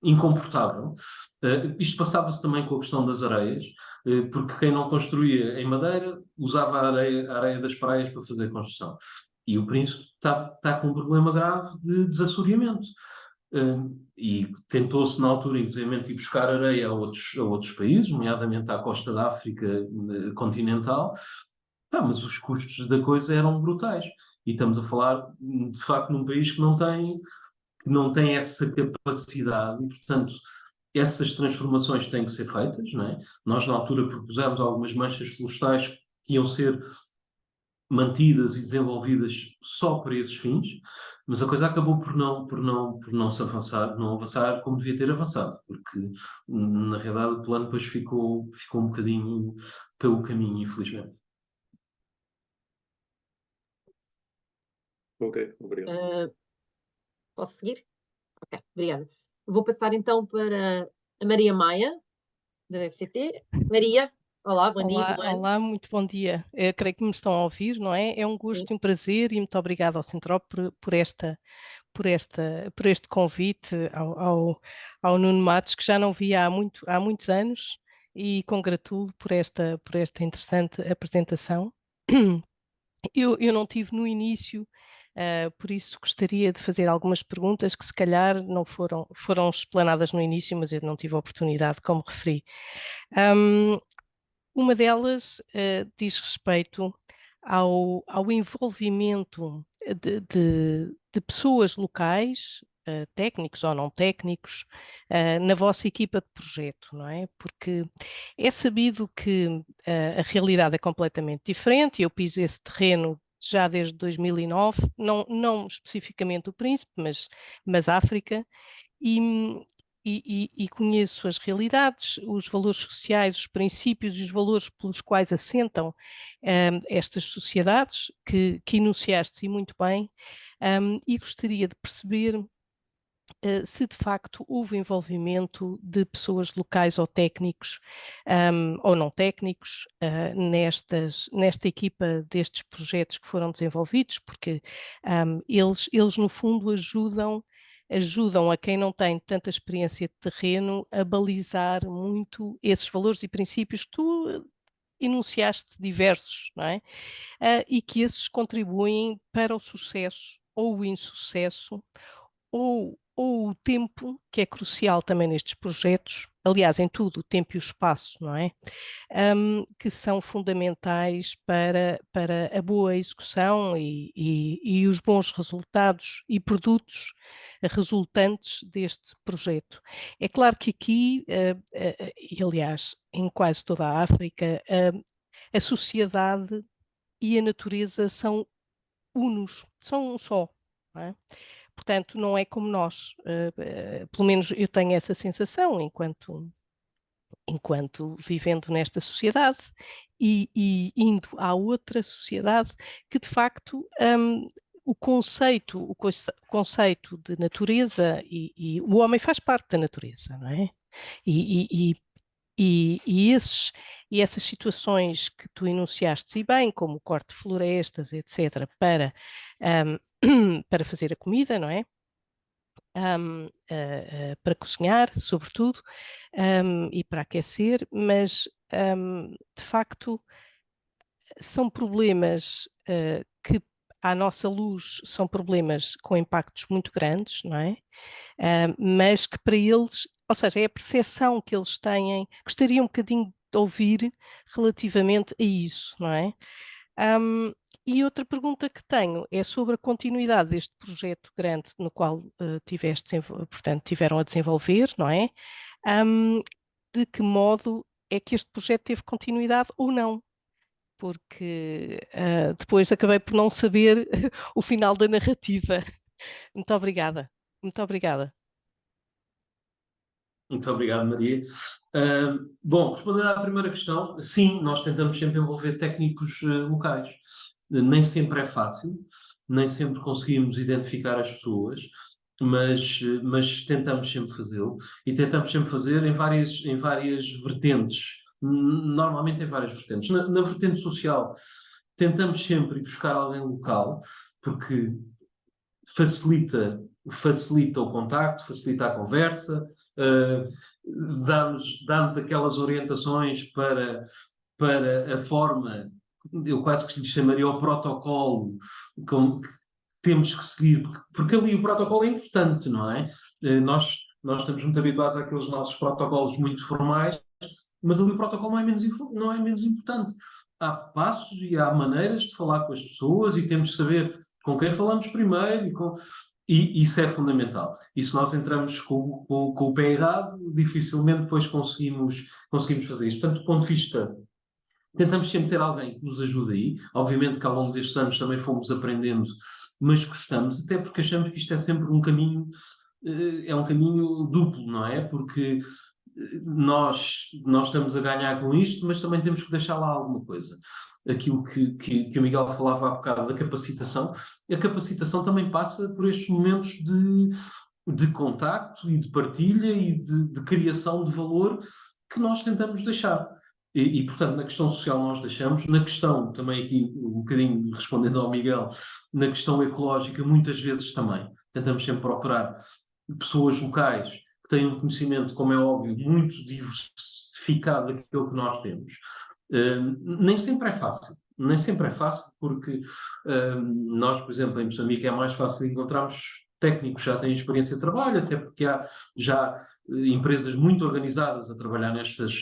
incomportável. Isto passava-se também com a questão das areias, porque quem não construía em madeira usava a areia das praias para fazer construção. E o Príncipe está com um problema grave de desassoreamento. E tentou-se na altura, inclusive, ir buscar areia a outros países, nomeadamente à costa da África continental, mas os custos da coisa eram brutais. E estamos a falar, de facto, num país que não tem essa capacidade e, portanto, essas transformações têm que ser feitas, não é? Nós, na altura, propusemos algumas manchas florestais que iam ser mantidas e desenvolvidas só para esses fins, mas a coisa acabou por não se avançar como devia ter avançado, porque na realidade o plano depois ficou um bocadinho pelo caminho, infelizmente. Ok, obrigado. Posso seguir? Ok, obrigada. Vou passar então para a Maria Maia, da FCT. Maria, olá, bom dia, bom ano. Olá, muito bom dia. Eu creio que me estão a ouvir, não é? É um gosto Sim. e um prazer e muito obrigada ao Centrop por este convite ao Nuno Matos, que já não via há muitos anos, e congratulo por esta interessante apresentação. Eu não tive no início, por isso gostaria de fazer algumas perguntas que se calhar não foram explanadas no início, mas eu não tive a oportunidade, como referi. Uma delas diz respeito ao envolvimento de pessoas locais, técnicos ou não técnicos, na vossa equipa de projeto, não é? Porque é sabido que a realidade é completamente diferente. Eu piso esse terreno já desde 2009, não especificamente o Príncipe, mas África, e conheço as realidades, os valores sociais, os princípios e os valores pelos quais assentam estas sociedades que enunciaste e muito bem, e gostaria de perceber se de facto houve envolvimento de pessoas locais ou técnicos ou não técnicos nesta equipa destes projetos que foram desenvolvidos, porque eles no fundo ajudam a quem não tem tanta experiência de terreno a balizar muito esses valores e princípios que tu enunciaste diversos, não é? E que esses contribuem para o sucesso ou o insucesso ou o tempo, que é crucial também nestes projetos, aliás, em tudo, o tempo e o espaço, não é? Que são fundamentais para a boa execução e os bons resultados e produtos resultantes deste projeto. É claro que aqui, e aliás, em quase toda a África, a sociedade e a natureza são unos, são um só, não é? Portanto, não é como nós, pelo menos eu tenho essa sensação enquanto vivendo nesta sociedade e indo à outra sociedade, que de facto o conceito de natureza e o homem faz parte da natureza, não é? E essas situações que tu enunciaste, e bem, como o corte de florestas, etc., para fazer a comida, não é? Para cozinhar, sobretudo, e para aquecer, mas de facto são problemas que à nossa luz são problemas com impactos muito grandes, não é? Mas que para eles, ou seja, é a percepção que eles têm, gostaria um bocadinho de ouvir relativamente a isso, não é? E outra pergunta que tenho é sobre a continuidade deste projeto grande no qual portanto, tiveram a desenvolver, não é? De que modo é que este projeto teve continuidade ou não? Porque depois acabei por não saber o final da narrativa. Muito obrigada. Muito obrigada. Muito obrigado, Maria. Bom, respondendo à primeira questão, sim, nós tentamos sempre envolver técnicos locais. Nem sempre é fácil, nem sempre conseguimos identificar as pessoas, mas tentamos sempre fazê-lo e tentamos sempre fazer em várias vertentes, normalmente em várias vertentes. Na vertente social, tentamos sempre ir buscar alguém local, porque facilita o contacto, facilita a conversa, dá-nos aquelas orientações para a forma, eu quase que lhe chamaria o protocolo, que temos que seguir, porque ali o protocolo é importante, não é? Nós estamos muito habituados àqueles nossos protocolos muito formais, mas ali o protocolo não é menos importante. Há passos e há maneiras de falar com as pessoas e temos de saber com quem falamos primeiro e isso é fundamental. E se nós entramos com o pé errado, dificilmente depois conseguimos fazer isso. Portanto, do ponto de vista, tentamos sempre ter alguém que nos ajude aí. Obviamente que ao longo destes anos também fomos aprendendo, mas gostamos, até porque achamos que isto é sempre um caminho duplo, não é? Porque nós estamos a ganhar com isto, mas também temos que deixar lá alguma coisa. Aquilo que o Miguel falava há bocado da capacitação, a capacitação também passa por estes momentos de contacto e de partilha e de criação de valor que nós tentamos deixar. Portanto, na questão social nós deixamos, na questão, também aqui um bocadinho respondendo ao Miguel, na questão ecológica muitas vezes também. Tentamos sempre procurar pessoas locais que têm um conhecimento, como é óbvio, muito diversificado daquilo que nós temos. Nem sempre é fácil, porque nós, por exemplo, em Moçambique é mais fácil encontrarmos técnicos que já têm experiência de trabalho, até porque há já empresas muito organizadas a trabalhar nestas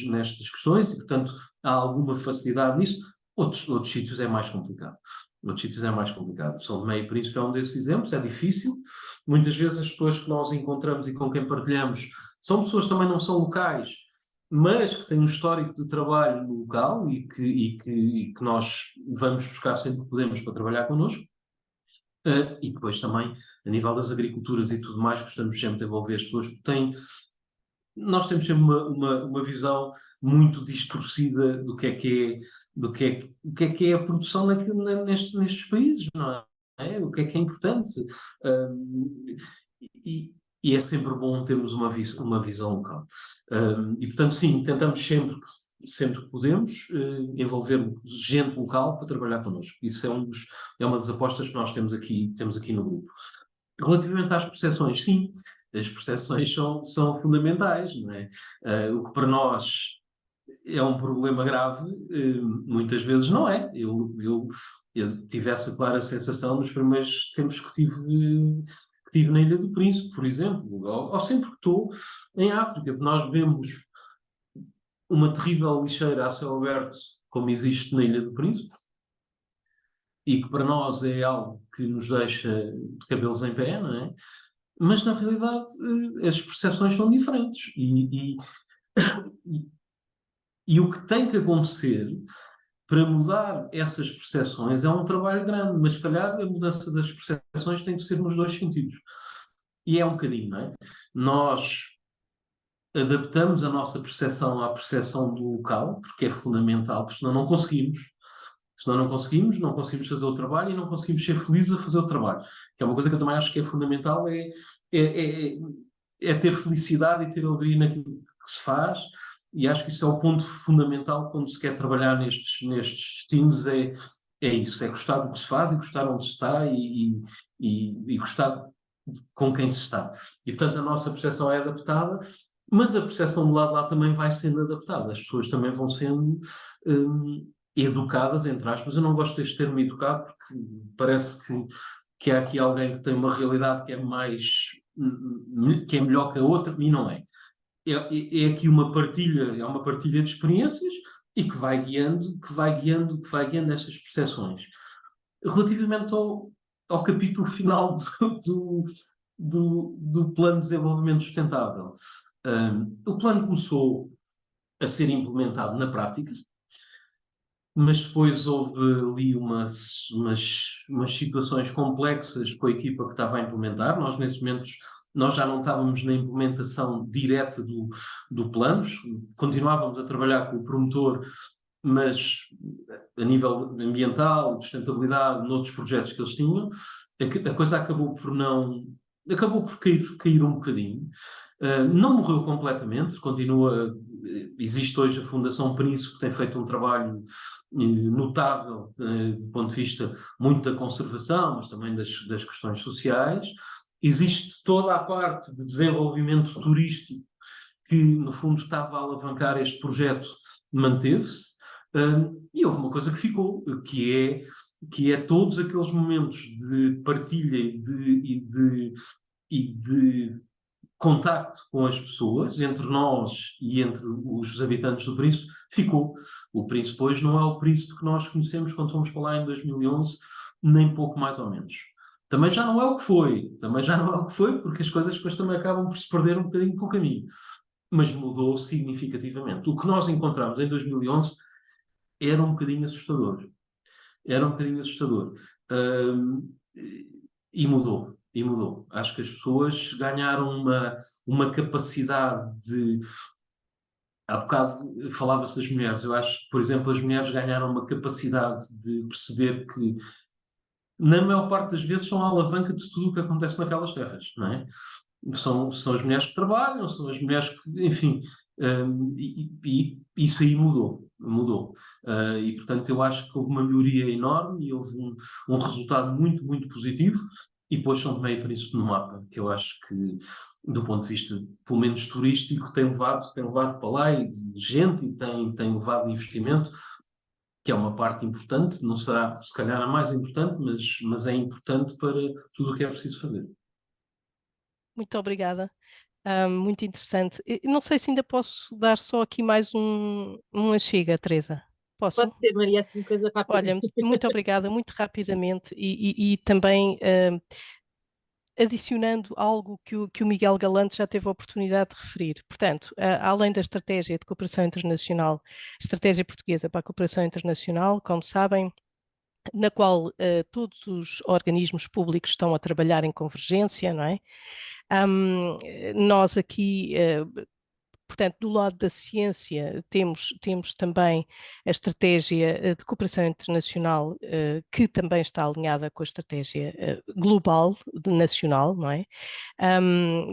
questões e, portanto, há alguma facilidade nisso. Outros sítios é mais complicado. São Tomé e Príncipe é um desses exemplos, é difícil. Muitas vezes as pessoas que nós encontramos e com quem partilhamos são pessoas que também não são locais, mas que têm um histórico de trabalho no local e que nós vamos buscar sempre que podemos para trabalhar connosco. E depois também, a nível das agriculturas e tudo mais, gostamos sempre de envolver as pessoas, porque nós temos sempre uma visão muito distorcida do que é a produção nestes países, não é? O que é importante. E é sempre bom termos uma visão local. E, portanto, sim, tentamos sempre que podemos, envolver gente local para trabalhar connosco. Isso é uma das apostas que nós temos aqui no grupo. Relativamente às percepções, sim, as percepções são fundamentais, não é? O que para nós é um problema grave, muitas vezes não é. Eu tive essa clara sensação nos primeiros tempos que tive na Ilha do Príncipe, por exemplo, ou sempre que estou em África. Nós vemos uma terrível lixeira a céu aberto, como existe na Ilha do Príncipe, e que para nós é algo que nos deixa de cabelos em pé, não é? Mas, na realidade, as percepções são diferentes. E o que tem que acontecer para mudar essas percepções é um trabalho grande, mas, se calhar, a mudança das percepções tem que ser nos dois sentidos. E é um bocadinho, não é? Nós adaptamos a nossa percepção à percepção do local, porque é fundamental, porque senão não conseguimos. Senão não conseguimos fazer o trabalho e não conseguimos ser felizes a fazer o trabalho. Que é uma coisa que eu também acho que é fundamental, é, é, é ter felicidade e ter alegria naquilo que se faz, e acho que isso é o ponto fundamental quando se quer trabalhar nestes destinos, é isso, é gostar do que se faz e gostar onde se está e gostar com quem se está. E, portanto, a nossa percepção é adaptada, mas a percepção do lado de lá também vai sendo adaptada. As pessoas também vão sendo educadas, entre aspas. Eu não gosto deste termo educado, porque parece que há aqui alguém que tem uma realidade que é que é melhor que a outra, e não é. É aqui uma partilha de experiências e que vai guiando estas percepções. Relativamente ao capítulo final do Plano de Desenvolvimento Sustentável, o plano começou a ser implementado na prática, mas depois houve ali umas situações complexas com a equipa que estava a implementar. Nós, nesses momentos, nós já não estávamos na implementação direta do plano, continuávamos a trabalhar com o promotor, mas a nível ambiental, de sustentabilidade, noutros projetos que eles tinham, a coisa acabou por cair um bocadinho. Não morreu completamente, existe hoje a Fundação Príncipe, que tem feito um trabalho notável do ponto de vista muito da conservação, mas também das questões sociais. Existe toda a parte de desenvolvimento turístico que, no fundo, estava a alavancar este projeto, manteve-se. E houve uma coisa que ficou, que é todos aqueles momentos de partilha e de contacto com as pessoas, entre nós e entre os habitantes do Príncipe, ficou. O Príncipe hoje não é o Príncipe que nós conhecemos quando fomos para lá em 2011, nem pouco mais ou menos. Também já não é o que foi, porque as coisas depois também acabam por se perder um bocadinho pelo caminho. Mas mudou significativamente. O que nós encontramos em 2011 era um bocadinho assustador. E mudou. Acho que as pessoas ganharam uma capacidade de... Há bocado falava-se das mulheres. Eu acho que, por exemplo, as mulheres ganharam uma capacidade de perceber que, na maior parte das vezes, são a alavanca de tudo o que acontece naquelas terras, não é? São as mulheres que trabalham, são as mulheres que, enfim, e isso aí mudou. E, portanto, eu acho que houve uma melhoria enorme e houve um resultado muito, muito positivo, e depois São Tomé e Príncipe no mapa, que eu acho que, do ponto de vista, pelo menos turístico, tem levado para lá e gente, e tem levado investimento, que é uma parte importante, não será, se calhar, a mais importante, mas é importante para tudo o que é preciso fazer. Muito obrigada. Muito interessante. Não sei se ainda posso dar só aqui mais uma chega, Teresa. Posso? Pode ser, Maria, assim, uma coisa rápida. Olha, muito obrigada, muito rapidamente, e também adicionando algo que o Miguel Galante já teve a oportunidade de referir. Portanto, além da estratégia de cooperação internacional, estratégia portuguesa para a cooperação internacional, como sabem, na qual todos os organismos públicos estão a trabalhar em convergência, não é? Nós aqui, portanto, do lado da ciência, temos também a estratégia de cooperação internacional, que também está alinhada com a estratégia global, nacional, não é?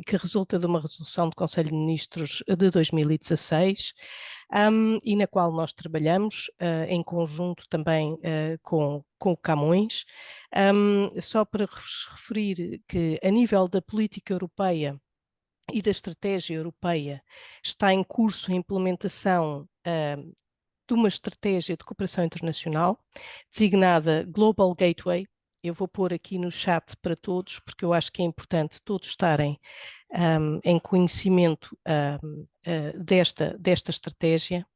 Que resulta de uma resolução do Conselho de Ministros de 2016, e na qual nós trabalhamos em conjunto também com o Camões. Só para referir que, a nível da política europeia e da estratégia europeia, está em curso a implementação de uma estratégia de cooperação internacional, designada Global Gateway. Eu vou pôr aqui no chat para todos, porque eu acho que é importante todos estarem em conhecimento desta estratégia,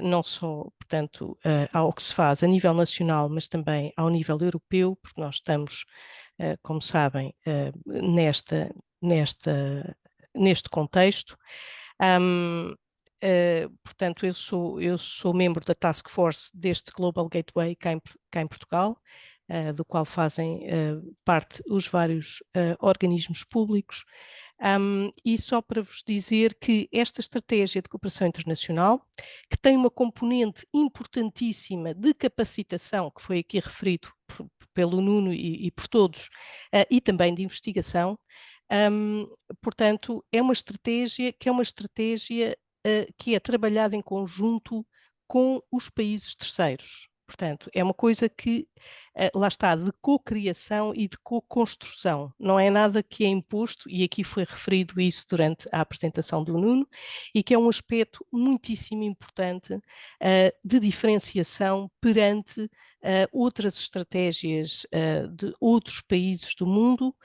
não só, portanto, ao que se faz a nível nacional, mas também ao nível europeu, porque nós estamos, como sabem, neste contexto. Portanto, eu sou membro da Task Force deste Global Gateway cá em Portugal, do qual fazem parte os vários organismos públicos. E só para vos dizer que esta estratégia de cooperação internacional, que tem uma componente importantíssima de capacitação, que foi aqui referido pelo Nuno e por todos, e também de investigação, portanto, é uma estratégia que é trabalhada em conjunto com os países terceiros. Portanto, é uma coisa que, lá está, de co-criação e de co-construção. Não é nada que é imposto, e aqui foi referido isso durante a apresentação do Nuno, e que é um aspecto muitíssimo importante de diferenciação perante outras estratégias de outros países do mundo,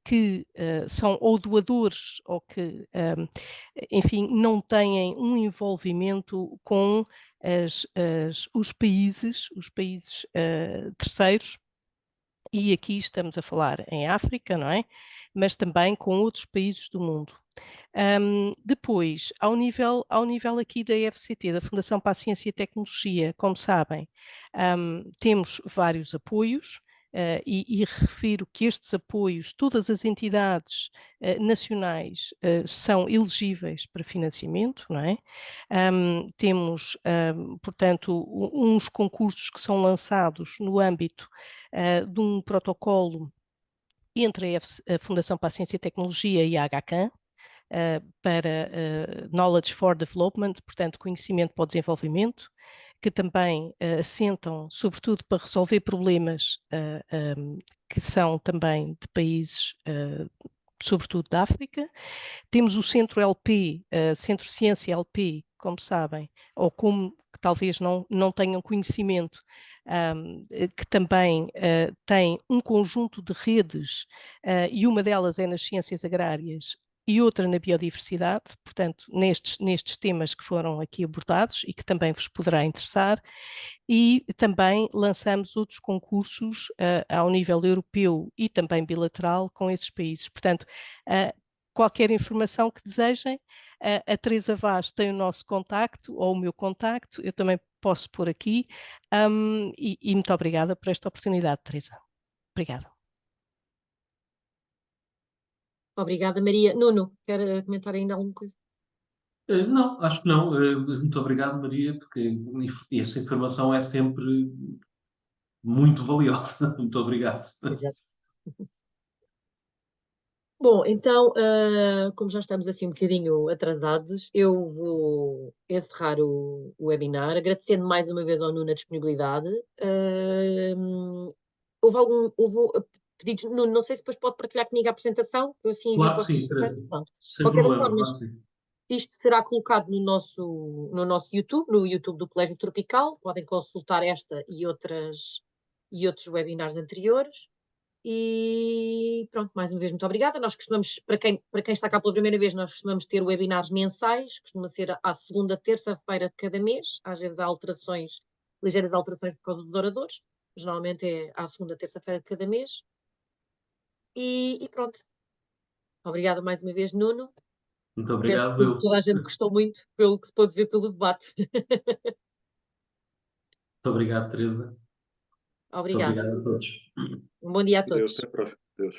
que são ou doadores ou que, enfim, não têm um envolvimento com os países terceiros, e aqui estamos a falar em África, não é? Mas também com outros países do mundo. Depois, ao nível aqui da FCT, da Fundação para a Ciência e Tecnologia, como sabem, temos vários apoios. E refiro que estes apoios, todas as entidades nacionais são elegíveis para financiamento, não é? Temos, portanto, uns concursos que são lançados no âmbito de um protocolo entre a Fundação para a Ciência e Tecnologia e a HCAN, para Knowledge for Development, portanto, conhecimento para o desenvolvimento, que também assentam, sobretudo, para resolver problemas que são também de países, sobretudo da África. Temos o Centro LP, Centro Ciência LP, como sabem, ou como que talvez não tenham conhecimento, que também tem um conjunto de redes, e uma delas é nas ciências agrárias, e outra na biodiversidade, portanto, nestes temas que foram aqui abordados e que também vos poderá interessar, e também lançamos outros concursos ao nível europeu e também bilateral com esses países. Portanto, qualquer informação que desejem, a Teresa Vaz tem o nosso contacto ou o meu contacto, eu também posso pôr aqui, e muito obrigada por esta oportunidade, Teresa. Obrigada. Obrigada, Maria. Nuno, quer comentar ainda alguma coisa? Não, acho que não. Muito obrigado, Maria, porque essa informação é sempre muito valiosa. Muito obrigado. Exato. Bom, então, como já estamos assim um bocadinho atrasados, eu vou encerrar o webinar, agradecendo mais uma vez ao Nuno a disponibilidade. Houve pedidos, Nuno, não sei se depois pode partilhar comigo a apresentação, eu assim envio Claro para que os sim, participantes. Teresa. Pronto. De Sem qualquer das problema, formas, claro que sim. isto será colocado no nosso YouTube, no YouTube do Colégio Tropical. Podem consultar esta e outros webinars anteriores. E pronto, mais uma vez, muito obrigada. Nós costumamos, para quem está cá pela primeira vez, nós costumamos ter webinars mensais, costuma ser à segunda, terça-feira de cada mês. Às vezes há ligeiras alterações por causa dos oradores, mas normalmente é à segunda, terça-feira de cada mês. E pronto. Obrigada mais uma vez, Nuno. Muito Penso obrigado. que toda a gente gostou muito, pelo que se pôde ver pelo debate. Muito obrigado, Teresa. Muito Obrigada. obrigado a todos. Um bom dia a Deus, todos. até a próxima. Deus.